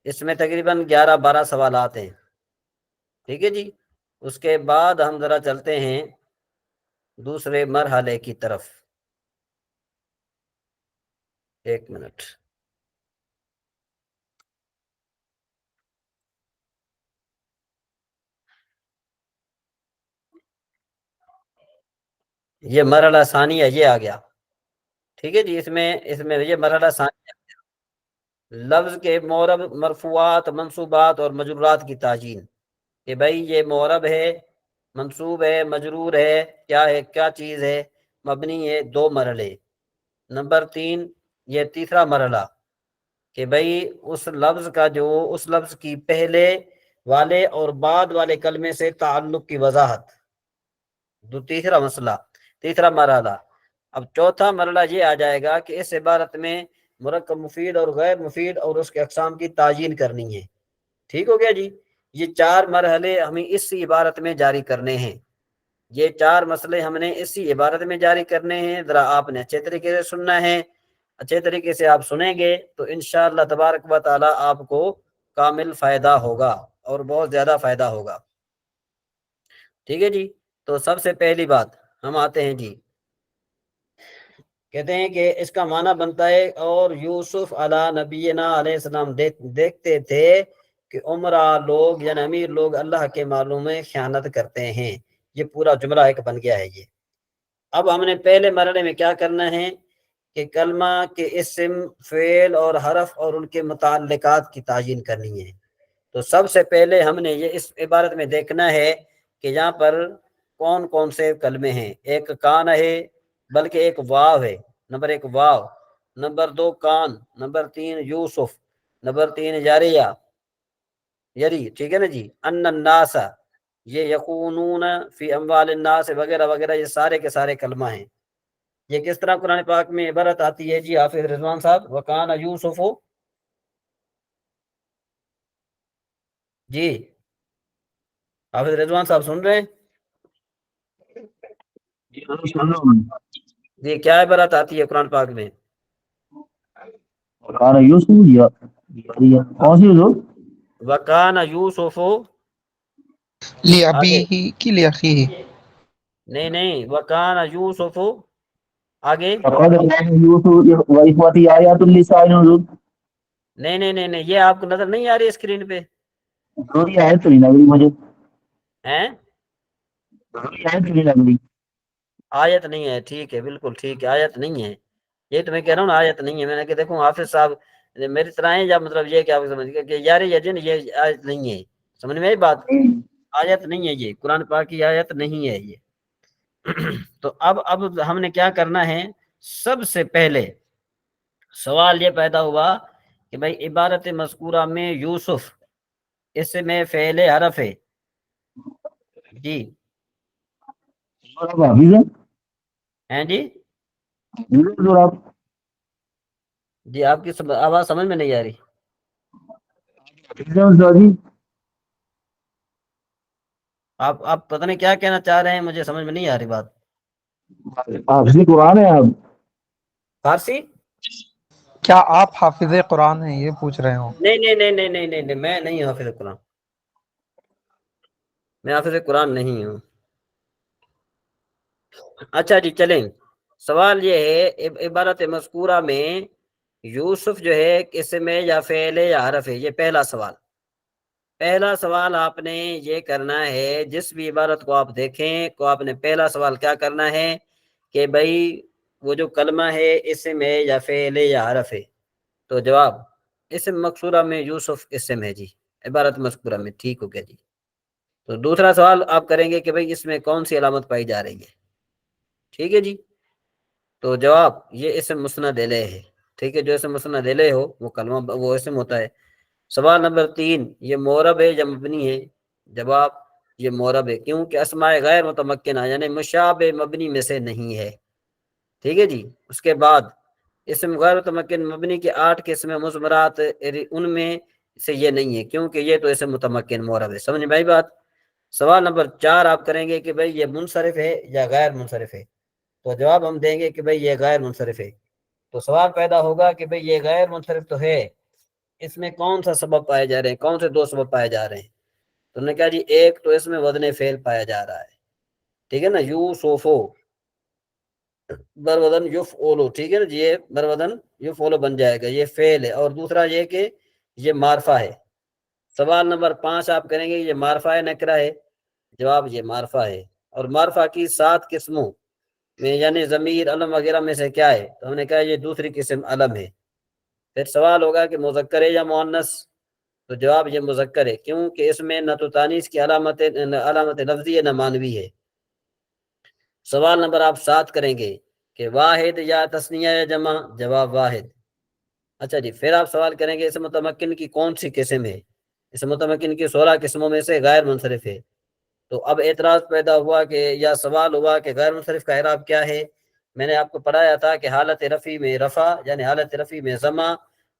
اس میں تقریباً 11-12 سوالات ہیں، ٹھیک ہے جی۔ اس کے بعد ہم ذرا چلتے ہیں دوسرے مرحلے کی طرف، ایک منٹ۔ یہ مرحلہ ثانیہ یہ آ گیا، ٹھیک ہے جی۔ اس میں یہ مرحلہ ثانیہ لفظ کے معرب مرفوعات منصوبات اور مجرورات کی تعیین، کہ بھائی یہ معرب ہے، منصوب ہے، مجرور ہے، کیا چیز ہے، مبنی ہے، 2 مرحلے۔ نمبر 3 یہ تیسرا مرحلہ کہ بھئی اس لفظ کا جو اس لفظ کی پہلے والے اور بعد والے کلمے سے تعلق کی وضاحت، تیسرا مرحلہ۔ اب چوتھا مرحلہ یہ آ جائے گا کہ اس عبارت میں مرکب مفید اور غیر مفید اور اس کے اقسام کی تعیین کرنی ہے۔ ٹھیک ہو گیا جی؟ یہ 4 مرحلے ہمیں اس عبارت میں جاری کرنے ہیں، یہ 4 مسئلے ہم نے اسی عبارت میں جاری کرنے ہیں۔ ذرا آپ نے اچھے طریقے سے سننا ہے، اچھے طریقے سے آپ سنیں گے تو انشاءاللہ تبارک و تعالی آپ کو کامل فائدہ ہوگا اور بہت زیادہ فائدہ ہوگا۔ ٹھیک ہے جی؟ تو سب سے پہلی بات ہم آتے ہیں جی، کہتے ہیں کہ اس کا معنی بنتا ہے اور یوسف علیہ نبینا علیہ السلام دیکھتے تھے کہ عمرہ لوگ یعنی امیر لوگ اللہ کے معلوم میں خیانت کرتے ہیں۔ یہ پورا جملہ ایک بن گیا ہے۔ یہ اب ہم نے پہلے مرحلے میں کیا کرنا ہے کہ کلمہ کے اسم، فعل اور حرف اور ان کے متعلقات کی تعیین کرنی ہے۔ تو سب سے پہلے ہم نے یہ اس عبارت میں دیکھنا ہے کہ یہاں پر کون کون سے کلمے ہیں۔ ایک کان ہے، بلکہ ایک واو ہے، نمبر 1 واو، نمبر 2 کان، نمبر 3 یوسف، نمبر 3 یاریہ یری، ٹھیک ہے نا جی؟ ان الناس، یہ یقونون فی اموال الناس وغیرہ وغیرہ، یہ سارے کے سارے کلمہ ہیں۔ یہ کس طرح قرآن پاک میں عبارت آتی ہے جی حافظ رضوان صاحب؟ وکان یوسف، جی حافظ رضوان صاحب سن رہے ہیں؟ جی کیا عبارت آتی ہے قرآن پاک میں؟ کان یوسف یا کون سی حضور؟ وکان یوسف، آگے لأبيه کی لأخيه؟ نہیں وکان یوسف، آگے فقد كان يوسف واخوته آيات للسائلين حضور۔ نہیں یہ آپ کو نظر نہیں آ رہی اسکرین پہ؟ ضروری آیت تو نہیں لگ رہی مجھے، ہیں؟ ضروری آیت تو نہیں لگ رہی۔ آیت نہیں ہے، ٹھیک ہے، بالکل ٹھیک ہے، آیت نہیں ہے، یہ تو میں کہہ رہا ہوں نا آیت نہیں ہے۔ میں نے کہ دیکھو حافظ صاحب میری طرح ہیں، یا مطلب یہ کہ آپ سمجھ گئے کہ یار یا جن یہ آیت نہیں ہے، سمجھ میں آئی بات؟ آیت نہیں ہے، یہ قرآن پاک کی آیت نہیں ہے یہ۔ تو اب ہم نے کیا کرنا ہے؟ سب سے پہلے سوال یہ پیدا ہوا کہ بھائی عبارت مذکورہ میں یوسف اس میں فعل حرف ہے جی، آپ حافظ ہیں جی؟ ہیں حضور؟ آپ جی آپ کی آواز سمجھ میں نہیں آ رہی۔ حافظ ہیں استاد جی؟ آپ پتہ نہیں کیا کہنا چاہ رہے ہیں، مجھے سمجھ میں نہیں آ رہی بات۔ حافظ قرآن ہے آپ؟ فارسی؟ کیا آپ حافظ قرآن ہیں یہ پوچھ رہے ہوں؟ نہیں، میں نہیں ہوں حافظ قرآن، میں حافظ قرآن نہیں ہوں۔ اچھا جی چلیں، سوال یہ ہے عبارت مذکورہ میں یوسف جو ہے اسم ہے یا فعل ہے یا حرف ہے؟ یہ پہلا سوال۔ پہلا سوال آپ نے یہ کرنا ہے، جس بھی عبارت کو آپ دیکھیں تو آپ نے پہلا سوال کیا کرنا ہے کہ بھائی وہ جو کلمہ ہے اسم ہے یا فعل ہے یا حرف ہے؟ تو جواب اسم مقصورہ میں یوسف اسم ہے جی، عبارت مذکورہ میں، ٹھیک ہو گیا جی۔ تو دوسرا سوال آپ کریں گے کہ بھائی اس میں کون سی علامت پائی جا رہی ہے؟ ٹھیک ہے جی، تو جواب یہ اسم مسند الیہ ہے، ٹھیک ہے، جو اسم مسند الیہ ہو وہ کلمہ وہ اسم ہوتا ہے۔ سوال نمبر 3، یہ معرب ہے یا مبنی ہے؟ جواب یہ معرب ہے، کیونکہ اسماء غیر متمکنہ یعنی مشابہ مبنی میں سے نہیں ہے۔ ٹھیک ہے جی، اس کے بعد اسم غیر متمکن مبنی کے 8 قسم مضمرات، ان میں سے یہ نہیں ہے، کیونکہ یہ تو اسم متمکن معرب ہے۔ سمجھ بھائی بات؟ سوال نمبر 4 آپ کریں گے کہ بھائی یہ منصرف ہے یا غیر منصرف ہے؟ تو جواب ہم دیں گے کہ بھائی یہ غیر منصرف ہے۔ تو سوال پیدا ہوگا کہ بھئی یہ غیر منصرف تو ہے، اس میں کون سا سبب پائے جا رہے ہیں؟ کون سے 2 سبب پائے جا رہے ہیں؟ تو نے کہا جی ایک تو اس میں وزن فعل پایا جا رہا ہے، ٹھیک ہے نا، یوسفو بروزن یفعلو، ٹھیک ہے نا جی، یہ بروزن یفعلو بن جائے گا، یہ فعل ہے۔ اور دوسرا یہ کہ یہ معرفہ ہے۔ سوال نمبر 5 آپ کریں گے یہ معرفہ نکرہ ہے؟ جواب یہ معرفہ ہے، اور معرفہ کی 7 قسموں میں یعنی ضمیر علم وغیرہ میں سے کیا ہے؟ تو ہم نے کہا یہ دوسری قسم علم ہے۔ پھر سوال ہوگا کہ مذکر ہے یا مؤنث؟ تو جواب یہ مذکر ہے، کیونکہ اس میں نہ تو تانیث کی علامت لفظی ہے نہ معنوی ہے۔ سوال نمبر آپ 7 کریں گے کہ واحد یا تثنیہ یا جمع؟ جواب واحد۔ اچھا جی، پھر آپ سوال کریں گے اس متمکن کی کون سی قسم ہے؟ اس متمکن کی 16 قسموں میں سے غیر منصرف ہے۔ تو اب اعتراض پیدا ہوا کہ یا سوال ہوا کہ غیر منصرف کا اعراب کیا ہے؟ میں نے آپ کو پڑھایا تھا کہ حالت رفع میں رفع یعنی حالت رفع میں ضمہ،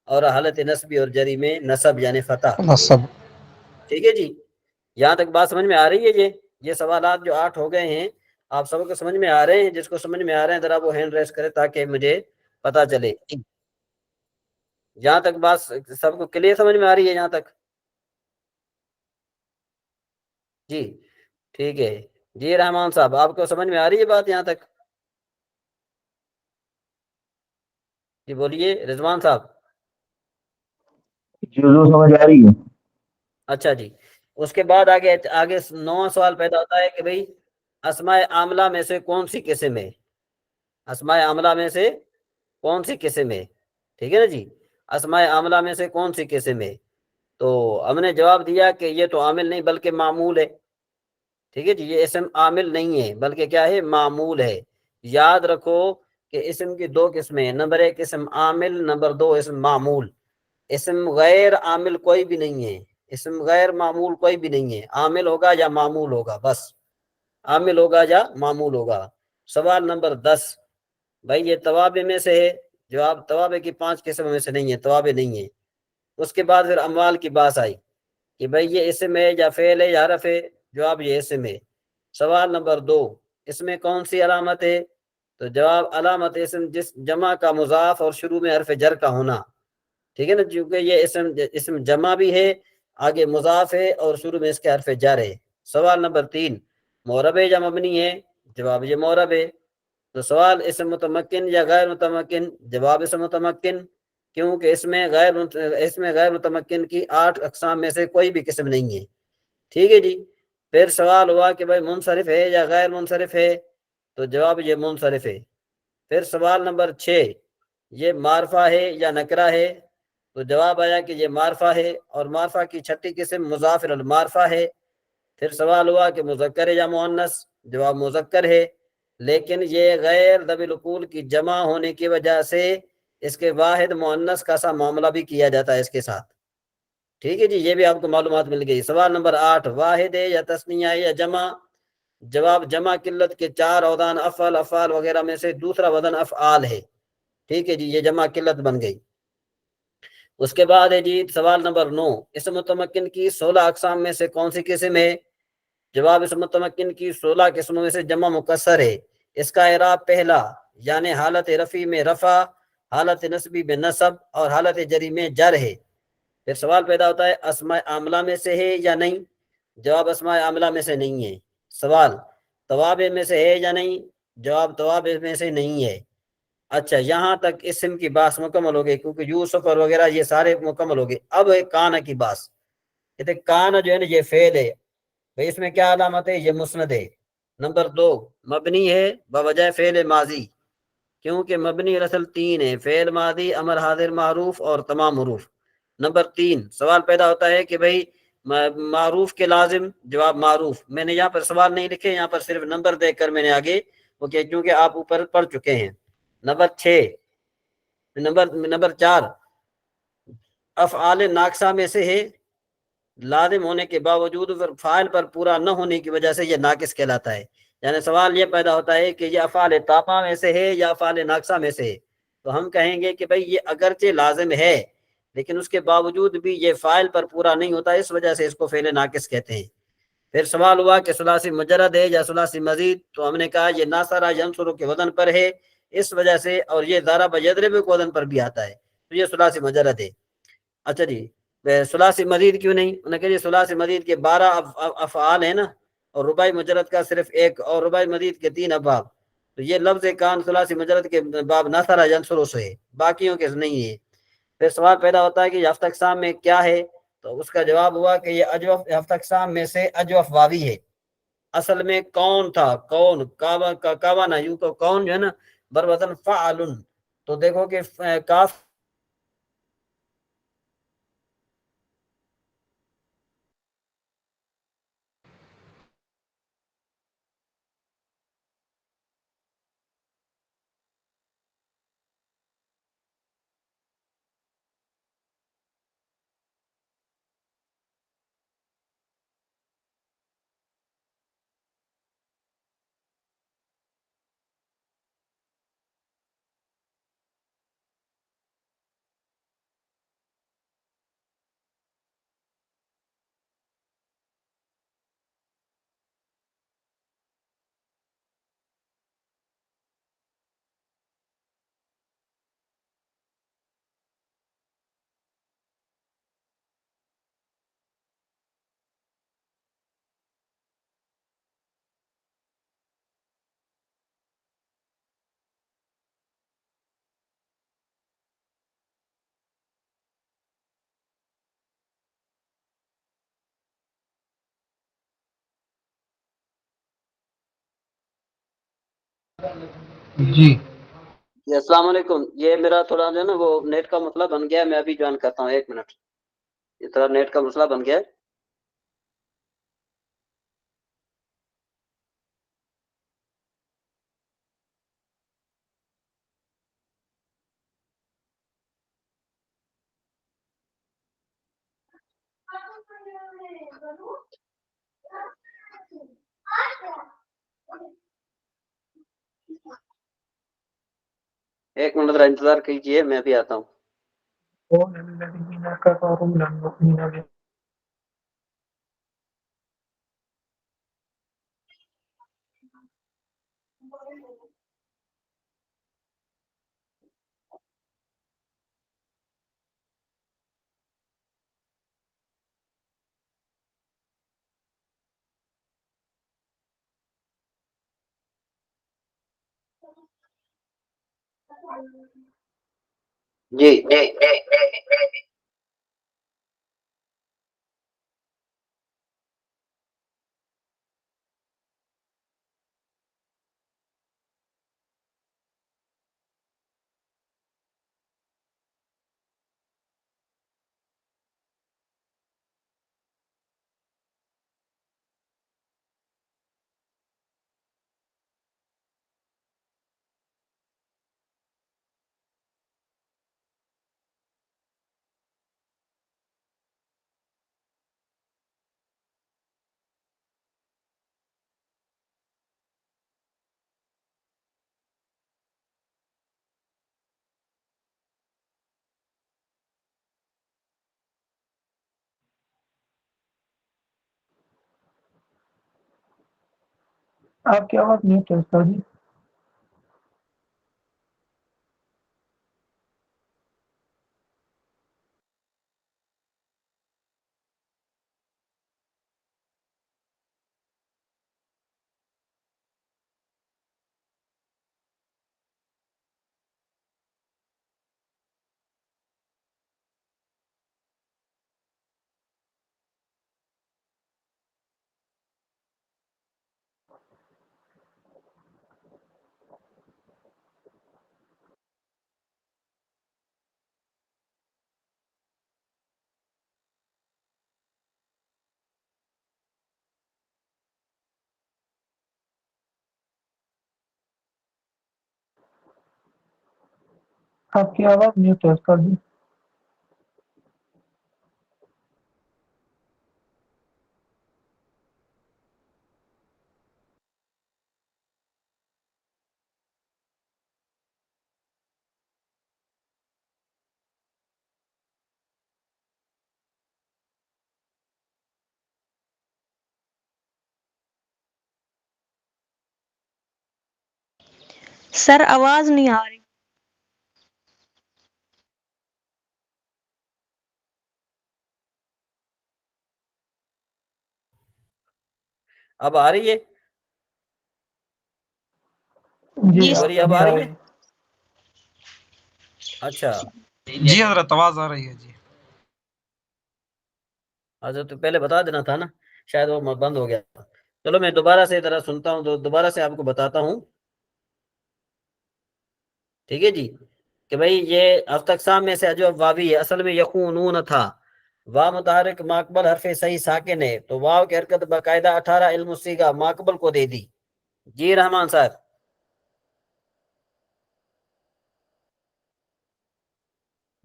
اور حالت نصبی اور جری میں نصب یعنی فتح. نصب. ٹھیک ہے جی، یہاں تک بات سمجھ میں آ رہی ہے؟ یہ سوالات جو 8 ہو گئے ہیں آپ سب کو سمجھ میں آ رہے ہیں؟ جس کو سمجھ میں آ رہے ہیں ذرا وہ ہینڈ ریس کرے تاکہ مجھے پتا چلے. یہاں تک بات سب کو کلیئر سمجھ میں آ رہی ہے یہاں تک؟ جی ٹھیک ہے. جی رحمان صاحب آپ کو سمجھ میں آ رہی ہے بات یہاں تک؟ جی بولیے رضوان صاحب. جو سمجھ آ رہی ہے. اچھا جی، اس کے بعد آگے 9واں سوال پیدا ہوتا ہے کہ بھئی اسماء عاملہ میں سے کون سی قسم ہے؟ اسماء عاملہ میں سے کون سی قسم ہے؟ ٹھیک ہے نا جی، اسماء عاملہ میں سے کون سی قسم ہے؟ تو ہم نے جواب دیا کہ یہ تو عامل نہیں بلکہ معمول ہے. ٹھیک ہے جی، یہ اسم عامل نہیں ہے بلکہ کیا ہے؟ معمول ہے. یاد رکھو کہ اسم کی 2 قسمیں ہیں، نمبر 1 اسم عامل، نمبر 2 اسم معمول. اسم غیر عامل کوئی بھی نہیں ہے، اسم غیر معمول کوئی بھی نہیں ہے. عامل ہوگا یا معمول ہوگا، بس عامل ہوگا یا معمول ہوگا. سوال نمبر 10، بھائی یہ توابع میں سے ہے؟ جواب توابع کی 5 قسموں میں سے نہیں ہے، توابع نہیں ہے. اس کے بعد پھر اموال کی بات آئی کہ بھئی یہ اسم ہے یا فعل ہے یا حرف ہے؟ جواب یہ اسم ہے. سوال نمبر 2، اس میں کون سی علامت ہے؟ تو جواب علامت اسم جس جمع کا مضاف اور شروع میں حرف جر کا ہونا. ٹھیک ہے نا، چونکہ یہ اسم جمع بھی ہے، آگے مضاف ہے اور شروع میں اس کے حرف جر ہے. سوال نمبر 3، معرب ہے یا مبنی ہے؟ جواب یہ معرب ہے. تو سوال اسم متمکن یا غیر متمکن؟ جواب اسم متمکن، کیونکہ اس میں غیر متمکن کی 8 اقسام میں سے کوئی بھی قسم نہیں ہے. ٹھیک ہے جی. پھر سوال ہوا کہ بھائی منصرف ہے یا غیر منصرف ہے؟ تو جواب یہ منصرف ہے. پھر سوال نمبر 6، یہ معرفہ ہے یا نکرہ ہے؟ تو جواب آیا کہ یہ معرفہ ہے، اور معرفہ کی 6ٹھی قسم مضاف المعرفہ ہے. پھر سوال ہوا کہ مذکر ہے یا مؤنث؟ جواب مذکر ہے، لیکن یہ غیر ذوی العقول کی جمع ہونے کی وجہ سے اس کے واحد مؤنث کا سا معاملہ بھی کیا جاتا ہے اس کے ساتھ. ٹھیک ہے جی، یہ بھی آپ کو معلومات مل گئی. سوال نمبر 8، واحد ہے یا تثنیہ ہے یا جمع؟ جواب جمع قلت کے 4 اوزان افعال وغیرہ میں سے دوسرا وزن افعال ہے. ٹھیک ہے جی، یہ جمع قلت بن گئی. اس کے بعد ہے جی سوال نمبر 9، اسم متمکن کی 16 اقسام میں سے کون سی قسم ہے؟ جواب اسم متمکن کی 16 قسموں میں سے جمع مکسر ہے. اس کا اعراب پہلا یعنی حالت رفع میں رفع، حالت نصبی میں نصب اور حالت جری میں جر ہے. پھر سوال پیدا ہوتا ہے اسماء عاملہ میں سے ہے یا نہیں؟ جواب اسماء عاملہ میں سے نہیں ہے. سوال توابع میں سے ہے یا نہیں؟ جواب توابع میں سے نہیں ہے. اچھا یہاں تک اسم کی بات مکمل ہو گئی، کیونکہ یوسف اور وغیرہ یہ سارے مکمل ہو گئے. اب ہے کانا کی بات. کہتے کانا جو ہے نا یہ فعل ہے، بھئی اس میں کیا علامت ہے؟ یہ مسند ہے. نمبر 2 مبنی ہے بوجہ فعل ماضی، کیونکہ مبنی رسل 3 ہے، فعل ماضی، امر حاضر، معروف اور تمام حروف. نمبر 3 سوال پیدا ہوتا ہے کہ بھئی معروف کے لازم؟ جواب معروف. میں نے یہاں پر سوال نہیں لکھے، یہاں پر صرف نمبر دیکھ کر میں نے آگے وہ کہ کیونکہ آپ اوپر پڑھ چکے ہیں. نمبر 6 نمبر 4 افعال ناقصہ میں سے ہے، لازم ہونے کے باوجود فاعل پر پورا نہ ہونے کی وجہ سے یہ ناقص کہلاتا ہے. یعنی سوال یہ پیدا ہوتا ہے کہ یہ افعال تامہ میں سے ہے یا افعال ناقصہ میں سے ہے؟ تو ہم کہیں گے کہ بھئی یہ اگرچہ لازم ہے لیکن اس کے باوجود بھی یہ فاعل پر پورا نہیں ہوتا، اس وجہ سے اس کو فعل ناقص کہتے ہیں. پھر سوال ہوا کہ ثلاثی مجرد ہے یا ثلاثی مزید؟ تو ہم نے کہا یہ ناصرہ ینصر کے وزن پر ہے اس وجہ سے، اور یہ ضرب یضرب کے وزن پر بھی آتا ہے، تو یہ ثلاثی مجرد ہے. اچھا جی ثلاثی مزید کیوں نہیں؟ انہوں نے کہا یہ ثلاثی مزید کے 12 افعال ہیں نا، اور رباعی مجرد کا صرف 1، اور رباعی مزید کے 3 ابواب. تو یہ لفظ کان ثلاثی مجرد کے باب ناصرہ ینصر سے ہے، باقیوں کے نہیں ہے. پھر سوال پیدا ہوتا ہے کہ یہ ہفتہ اقسام میں کیا ہے؟ تو اس کا جواب ہوا کہ یہ اجوف ہفتہ اقسام میں سے اجوف واوی ہے. اصل میں کون تھا، کون کاوانا، یوں تو کون جو ہے نا بروزن فعلن. تو دیکھو کہ کاف جی جی السلام علیکم. یہ میرا تھوڑا جو ہے نا وہ نیٹ کا مسئلہ بن گیا ہے، میں ابھی جوائن کرتا ہوں، 1 منٹ. یہ تھوڑا نیٹ کا مسئلہ بن گیا ہے. ایک منٹ ذرا انتظار کیجیے، میں بھی آتا ہوں. جی آپ کی آواز نہیں چلتا جی. آپ کی آواز نہیں چلتا جی. سر آواز نہیں آ رہی. اب آ رہی ہے؟ جی بولیے، اب آ رہی ہے؟ اچھا جی حضرت آواز آ رہی ہے جی. اچھا، تو پہلے بتا دینا تھا نا، شاید وہ بند ہو گیا. چلو میں دوبارہ سے ذرا سنتا ہوں، تو دوبارہ سے آپ کو بتاتا ہوں. ٹھیک ہے جی، کہ بھائی یہ اقسام میں سے جو واوی ہے اصل میں یخونون تھا. وا متحرک ماقبل حرف صحیح ساکن ہے، تو واو کی حرکت باقاعدہ 18 علم الصیغہ ماقبل کو دے دی. جی رحمان صاحب،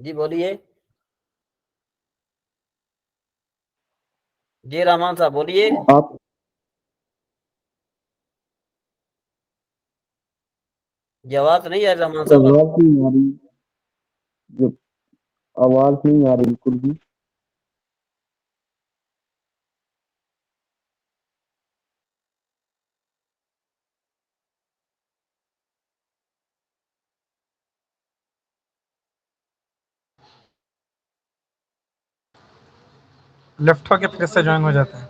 جی بولیے. جی رحمان صاحب بولیے. آپ جی آواز نہیں آ رہی رحمان صاحب. آواز نہیں آ رہی. آواز نہیں آ رہی بالکل بھی. لیفٹ ہو کے پھر سے جوائن ہو جاتے ہیں.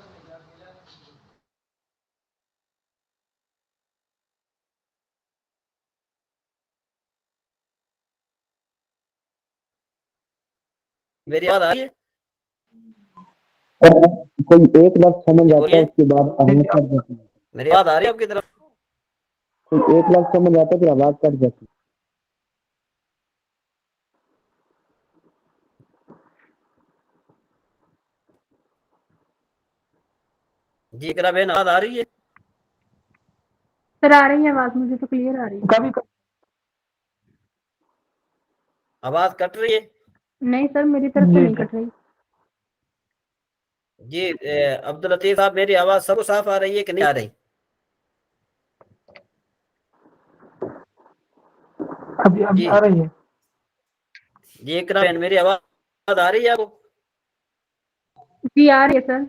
میری آواز آ رہی ہے؟ کوئی ایک لفظ سمجھ جی آتا ہے بولیے، اس کے بعد آگے کر دیتے ہیں. میری آواز آ رہی ہے آپ کی طرف؟ ایک لفظ سمجھ آتا پھر آواز کٹ جاتی. جی اقرا بہن آواز آ رہی ہے؟ سر آ رہی ہے آواز، مجھے تو کلیئر آ رہی ہے. کبھی آواز کٹ رہی ہے؟ نہیں سر، میری طرف سے نہیں کٹ رہی. جی عبداللطیف صاحب، میری آواز سب کو صاف آ رہی ہے کہ نہیں آ رہی؟ ابھی جی آ رہی ہے. جی اقرا بہن، میری آواز آ رہی ہے آپ کو؟ جی آ رہی ہے سر.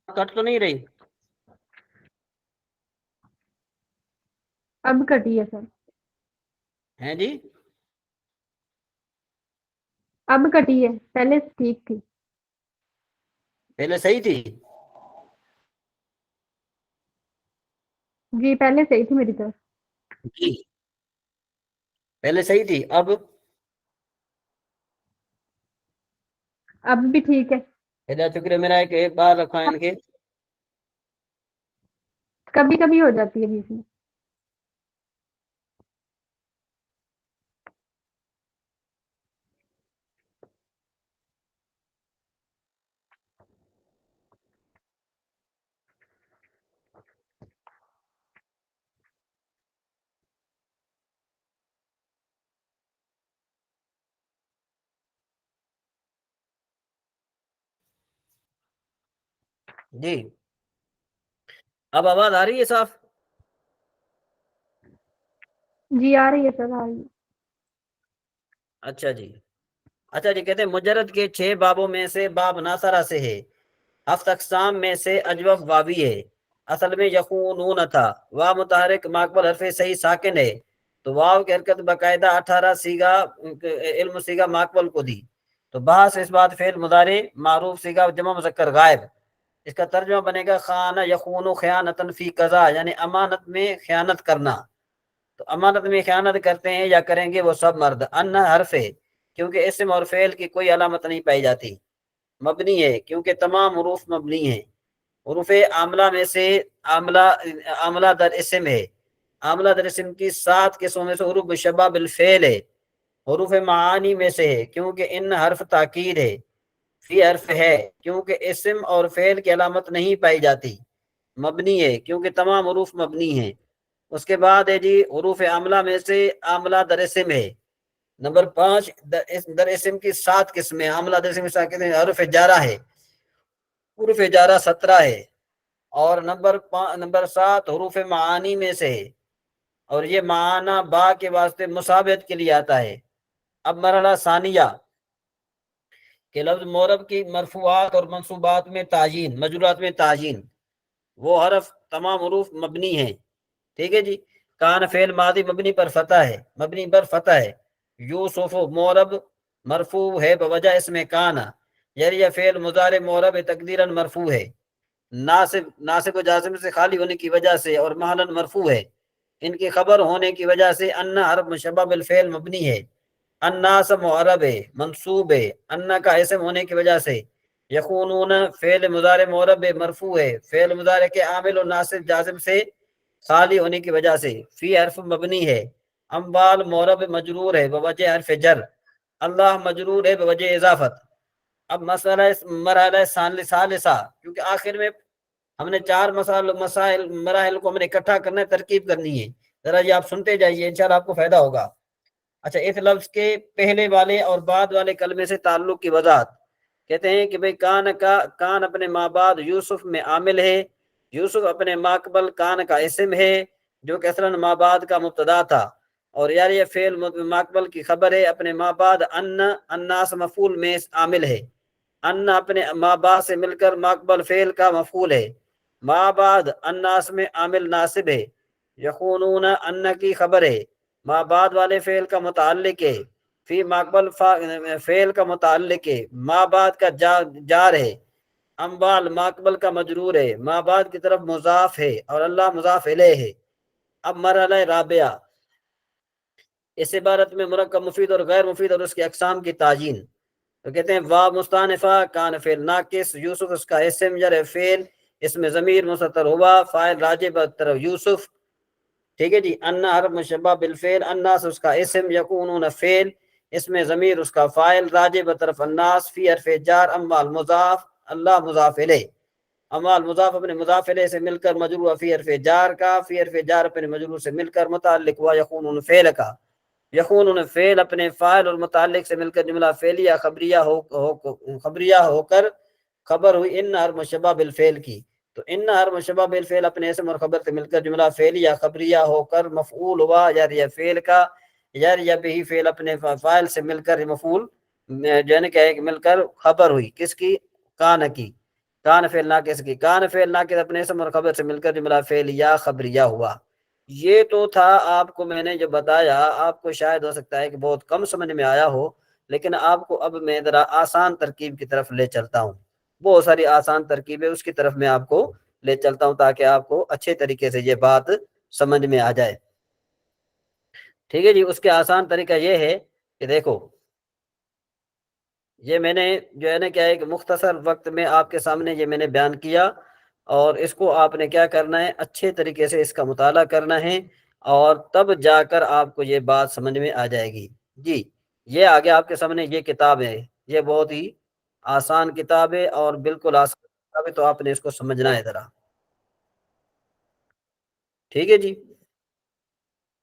کٹ تو نہیں رہی؟ اب کٹی ہے سر. ہیں جی؟ اب کٹی ہے، پہلے ٹھیک تھی. پہلے صحیح تھی؟ جی پہلے صحیح تھی میری طرف. جی پہلے صحیح تھی، اب بھی ٹھیک ہے. اللہ شکر ہے. میرا ایک بار رکھا ان کے. کبھی کبھی ہو جاتی ہے بیچ میں. جی اب آواز آ رہی ہے صاف؟ جی آ رہی ہے سر، آ رہی ہے. اچھا جی. اچھا جی، کہتے ہیں مجرد کے 6 بابوں میں سے باب ناصرہ سے ہے. 7 اقسام میں سے اجوب واوی ہے. اصل میں یخونون تھا. وا متحرک ماقبل حرف صحیح ساکن ہے، تو واو کی حرکت باقاعدہ 18 سیگا علم سیگا ماقبل کو دی. تو بحث اس بات فعل مضارع معروف سیگا جمع مذکر غائب. اس کا ترجمہ بنے گا خانہ یخون خیانتن فی قضا، یعنی امانت میں خیانت کرنا. تو امانت میں خیانت کرتے ہیں یا کریں گے وہ سب مرد. ان حرف ہے کیونکہ اسم اور فعل کی کوئی علامت نہیں پائی جاتی. مبنی ہے کیونکہ تمام حروف مبنی ہیں. حروف عاملہ میں سے عاملہ در اسم ہے. عاملہ در اسم کی 7 قسموں میں سے حروف مشبہ بالفعل ہے. حروف معانی میں سے ہے کیونکہ ان حرف تاکید ہے. فی حرف ہے کیونکہ اسم اور فعل کی علامت نہیں پائی جاتی. مبنی ہے کیونکہ تمام حروف مبنی ہیں. اس کے بعد ہے جی حروف عاملہ میں سے عاملہ در اسم ہے. نمبر 5 در اسم کی 7 قسمیں. عاملہ در اسم کی حروف جارہ ہے. حروف جارہ 17 ہے. اور نمبر 7 حروف معانی میں سے ہے، اور یہ معانہ با کے واسطے مسابت کے لیے آتا ہے. اب مرحلہ ثانیہ کہ لفظ مورب کی مرفوعات اور منصوبات میں تعیین، مجرورات میں تعیین. وہ حرف تمام حروف مبنی ہیں. ٹھیک ہے جی. کان فعل ماضی مبنی پر فتح ہے، مبنی پر فتح ہے. یوسف مورب مرفوع ہے بوجہ اس میں کانا، یعنی یہ فعل مضارع مورب تقدیراً مرفوع ہے. ناصب و جازم سے خالی ہونے کی وجہ سے اور محلاً مرفوع ہے. ان کی خبر ہونے کی وجہ سے ان حرف مشبہ بالفعل مبنی ہے. الناس معرب ہے، منصوب ہے ان کا اسم ہونے کی وجہ سے. یخونون فعل مضارع معرب مرفوع ہے، فعل مضارع کے عامل اور ناصب جازم سے خالی ہونے کی وجہ سے. فی حرف مبنی ہے. اموال معرب مجرور ہے بوجہ حرف جر. اللہ مجرور ہے بوجہ اضافت. اب مرحلہ ثالثہ، کیونکہ آخر میں ہم نے 4 مراحل کو ہم نے اکٹھا کرنا ہے، ترکیب کرنی ہے. ذرا یہ آپ سنتے جائیے، انشاءاللہ آپ کو فائدہ ہوگا. اچھا، اس لفظ کے پہلے والے اور بعد والے کلمے سے تعلق کی وضاحت. کہتے ہیں کہ بھئی کان اپنے ماں بعد یوسف میں عامل ہے. یوسف اپنے ماقبل کان کا اسم ہے جو کہ اصلاً ماں بعد کا مبتدا تھا. اور یار یہ فعل ماقبل کی خبر ہے. اپنے ماں بعد الناس مفعول میں عامل ہے. ان اپنے ماں بعد سے مل کر ماقبل فعل کا مفعول ہے. ماں بعد الناس میں عامل ناصب ہے. یخونون ان کی خبر ہے. ماں بعد والے فعل کا متعلق ہے. فی ماقبل فعل کا متعلق ہے. ماں بعد کا جار ہے. اموال ماقبل کا مجرور ہے. ماں بعد کی طرف مضاف ہے اور اللہ مضاف الیہ ہے. اب مرحلہ رابعہ، اس عبارت میں مرکب مفید اور غیر مفید اور اس کی اقسام کی تعیین. تو کہتے ہیں وا مستانفہ کان فعل ناقص، یوسف اس کا اسم جر فعل، اس میں ضمیر مستتر ہوا، فاعل راجع طرف یوسف، ٹھیک ہے جی۔ انا حرف مشبہ بالفعل، الناس اس کا اسم، یکونون فعل، اس میں ضمیر اس کا فاعل راجع بطرف الناس، فی حرف جار، اما المضاف اللہ مضاف الیہ، اما المضاف اپنے مضاف الیہ سے مل کر مجرور فی حرف جار کا، فی حرف جار اپنے مجرور سے مل کر متعلق ہوا یکونون فعل کا، یکونون فعل اپنے فاعل اور متعلق سے مل کر جملہ فعلیہ خبریہ ہو کر خبر ہوئی ان حرف مشبہ بالفعل کی، تو ان حرف مشبہ بالفعل اپنے اسم اور خبر سے مل کر جملہ فعلیہ خبریہ ہو کر مفعول ہوا جاریہ فعل کا، جاریہ بہی فعل اپنے فاعل سے مل کر مفعول جو ہے کہ مل کر خبر ہوئی کس کی، کان کی، کان فعل ناقص کی، کان فعل ناقص اپنے اسم اور خبر سے مل کر جملہ فعلیہ خبریہ ہوا۔ یہ تو تھا آپ کو میں نے جو بتایا، آپ کو شاید ہو سکتا ہے کہ بہت کم سمجھ میں آیا ہو، لیکن آپ کو اب میں ذرا آسان ترکیب کی طرف لے چلتا ہوں، بہت ساری آسان ترکیبیں اس کی طرف میں آپ کو لے چلتا ہوں تاکہ آپ کو اچھے طریقے سے یہ بات سمجھ میں آ جائے، ٹھیک ہے جی۔ اس کے آسان طریقہ یہ ہے کہ دیکھو، یہ میں نے جو ہے نا کیا ہے کہ مختصر وقت میں آپ کے سامنے یہ میں نے بیان کیا، اور اس کو آپ نے کیا کرنا ہے، اچھے طریقے سے اس کا مطالعہ کرنا ہے، اور تب جا کر آپ کو یہ بات سمجھ میں آ جائے گی جی۔ یہ آگے آپ کے سامنے یہ کتاب ہے، یہ بہت ہی آسان کتاب ہے اور بالکل آسان کتاب ہے، تو آپ نے اس کو سمجھنا ہے ذرا، ٹھیک ہے جی۔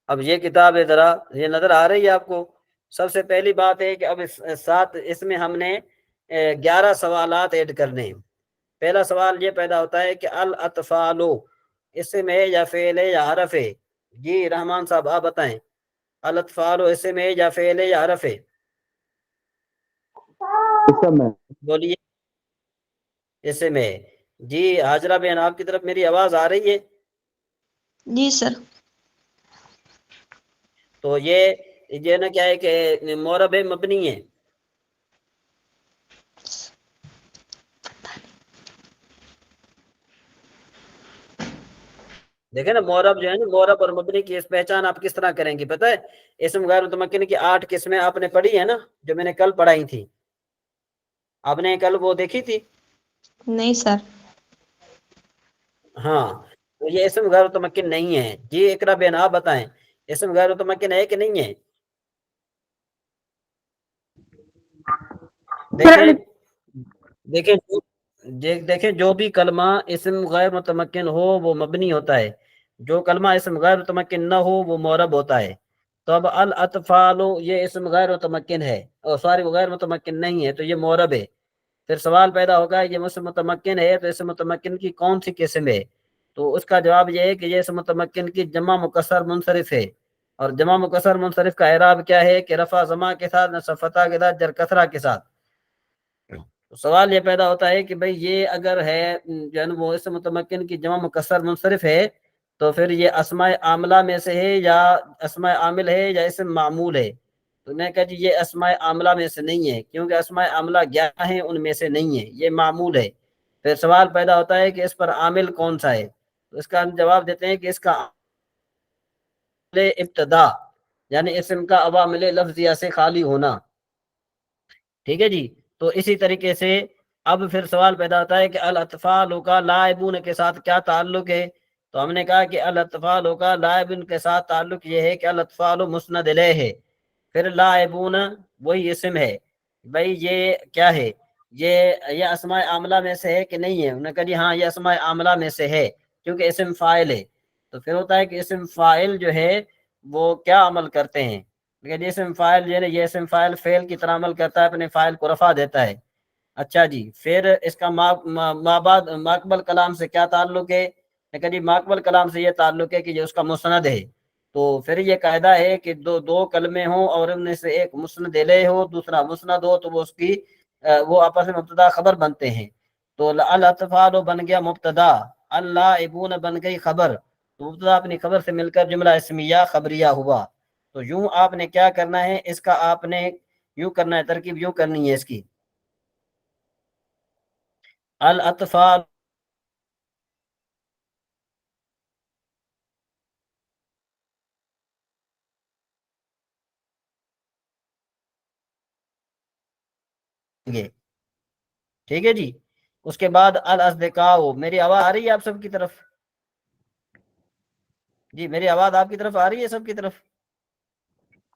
اب یہ کتاب ہے ذرا یہ نظر آ رہی ہے آپ کو، سب سے پہلی بات ہے کہ اب ساتھ اس میں ہم نے 11 سوالات ایڈ کرنے ہیں۔ پہلا سوال یہ پیدا ہوتا ہے کہ الاطفال اسم ہے یا فعل ہے یا حرف ہے؟ جی رحمان صاحب آپ بتائیں، الاطفال اسم ہے یا فعل ہے یا حرف ہے؟ اسم ہے۔ بولیے، اسم ہے جی۔ حاجرہ بہن آپ کی طرف میری آواز آ رہی ہے؟ جی سر۔ تو یہ نا کیا ہے کہ مورب ہے مبنی ہے؟ دیکھیں نا مورب جو ہے نا، مورب اور مبنی کی اس پہچان آپ کس طرح کریں گی پتہ ہے؟ اسم غیر متمکن کی 8 قسمیں آپ نے پڑھی ہے نا، جو میں نے کل پڑھائی تھی، آپ نے کل وہ دیکھی تھی؟ نہیں سر۔ ہاں، تو یہ اسم غیر متمکن نہیں ہے جی۔ اقرا بہن آپ بتائیں، اسم غیر متمکن ہے کہ نہیں ہے؟ دیکھیں دیکھیں جو بھی کلمہ اسم غیر متمکن ہو وہ مبنی ہوتا ہے، جو کلمہ اسم غیر متمکن نہ ہو وہ مورب ہوتا ہے۔ تو اب الاطفال یہ اسم غیر متمکن ہے، اور سوری وہ غیر متمکن نہیں ہے تو یہ مورب ہے۔ پھر سوال پیدا ہوگا یہ اسم متمکن ہے تو اسم متمکن کی کون سی قسم ہے؟ تو اس کا جواب یہ ہے کہ یہ اسم متمکن کی جمع مکسر منصرف ہے، اور جمع مکسر منصرف کا اعراب کیا ہے کہ رفع ضمہ کے ساتھ، نصب فتح کے ساتھ، جر کسرہ کے ساتھ۔ سوال یہ پیدا ہوتا ہے کہ بھئی یہ اگر ہے جو ہے وہ اسم متمکن کی جمع مکسر منصرف ہے تو پھر یہ اسماء عاملہ میں سے ہے یا اسماء عامل ہے یا اسم معمول ہے؟ تو نے کہا جی یہ اسماء عاملہ میں سے نہیں ہے، کیونکہ اسماء عاملہ 11 ہیں ان میں سے نہیں ہے، یہ معمول ہے۔ پھر سوال پیدا ہوتا ہے کہ اس پر عامل کون سا ہے؟ تو اس کا ہم جواب دیتے ہیں کہ اس کا عامل ابتدا، یعنی اسم کا عوامل لفظیہ سے خالی ہونا، ٹھیک ہے جی۔ تو اسی طریقے سے اب پھر سوال پیدا ہوتا ہے کہ الاطفال کا لاعبون کے ساتھ کیا تعلق ہے؟ تو ہم نے کہا کہ الاطفال کا لاعبون کے ساتھ تعلق یہ ہے کہ الاطفال مسند الیہ ہے، پھر لاعبون وہی اسم ہے، بھائی یہ کیا ہے، یہ اسماء عاملہ میں سے ہے کہ نہیں ہے؟ انہوں نے کہا جی ہاں یہ اسماء عاملہ میں سے ہے کیونکہ اسم فاعل ہے۔ تو پھر ہوتا ہے کہ اسم فاعل جو ہے وہ کیا عمل کرتے ہیں؟ لیکن یہ اسم فاعل جو ہے یہ اسم فاعل فعل کی طرح عمل کرتا ہے، اپنے فاعل کو رفع دیتا ہے۔ اچھا جی، پھر اس کا مابعد ماقبل کلام سے کیا تعلق ہے؟ لیکن جی ماقبل کلام سے یہ تعلق ہے کہ یہ اس کا مسند ہے۔ تو پھر یہ قاعدہ ہے کہ دو کلمے ہوں اور ان میں سے ایک مسند الیہ ہو دوسرا مسند ہو تو وہ اس کی وہ آپس میں مبتدا خبر بنتے ہیں۔ تو الاطفال بن گیا مبتدا، اللاعبون بن گئی خبر، تو مبتدا اپنی خبر سے مل کر جملہ اسمیہ خبریہ ہوا۔ تو یوں آپ نے کیا کرنا ہے، اس کا آپ نے یوں کرنا ہے، ترکیب یوں کرنی ہے اس کی، الاطفال گے. ٹھیک ہے جی. اس کے بعد الاصدقاء. میری آواز آ رہی ہے آپ سب کی طرف؟ جی میری آواز آپ کی طرف آ رہی ہے سب کی طرف؟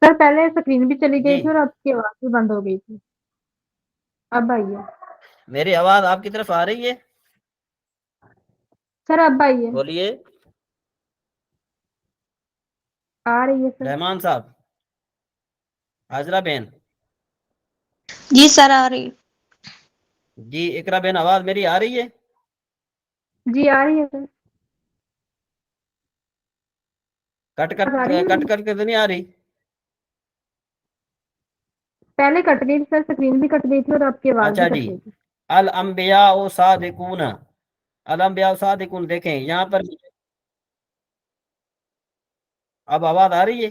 سر پہلے اسکرین بھی چلی گئی جی تھی اور آپ کی آواز بھی بند ہو گئی تھی. اب آئیے میری آواز آپ کی طرف آ رہی ہے؟ سر، اب آئیے. بولیے. آ رہی ہے سر. رحمان صاحب، حاضرہ بہن. جی سر آ رہی. جی اقرا بہن، آواز میری آ رہی ہے؟ جی آ رہی ہے سر. کٹ کٹ آ رہی ہے کٹ میری؟ کٹ کے تو نہیں آ رہی؟ پہلے کٹ گئی تھی سر، اسکرین بھی کٹ گئی تھی اور آپ کی آواز اچھا بھی جی. کٹ گئی تھی. الانبیاء صادقون. الانبیاء صادقون دیکھیں یہاں پر. اب آواز آ رہی ہے؟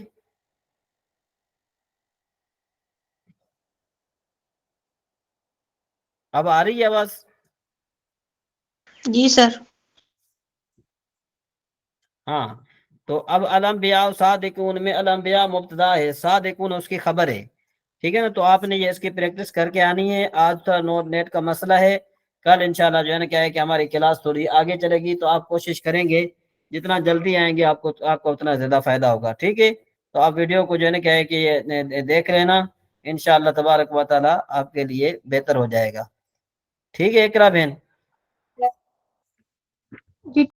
اب آ رہی ہے آواز؟ جی سر. ہاں. تو اب الانبیاء صادقون میں الانبیاء مبتدا ہے، صادقون اس کی خبر ہے. ٹھیک ہے نا. تو آپ نے یہ اس کی پریکٹس کر کے آنی ہے. آج تو نوٹ نیٹ کا مسئلہ ہے. کل انشاءاللہ جو ہے نا کیا ہے کہ ہماری کلاس تھوڑی آگے چلے گی، تو آپ کوشش کریں گے جتنا جلدی آئیں گے آپ کو اتنا زیادہ فائدہ ہوگا. ٹھیک ہے. تو آپ ویڈیو کو جو ہے نا کیا ہے کہ یہ دیکھ لینا. انشاءاللہ تبارک و تعالی آپ کے لیے بہتر ہو جائے گا. ٹھیک ہے اقرا بہن.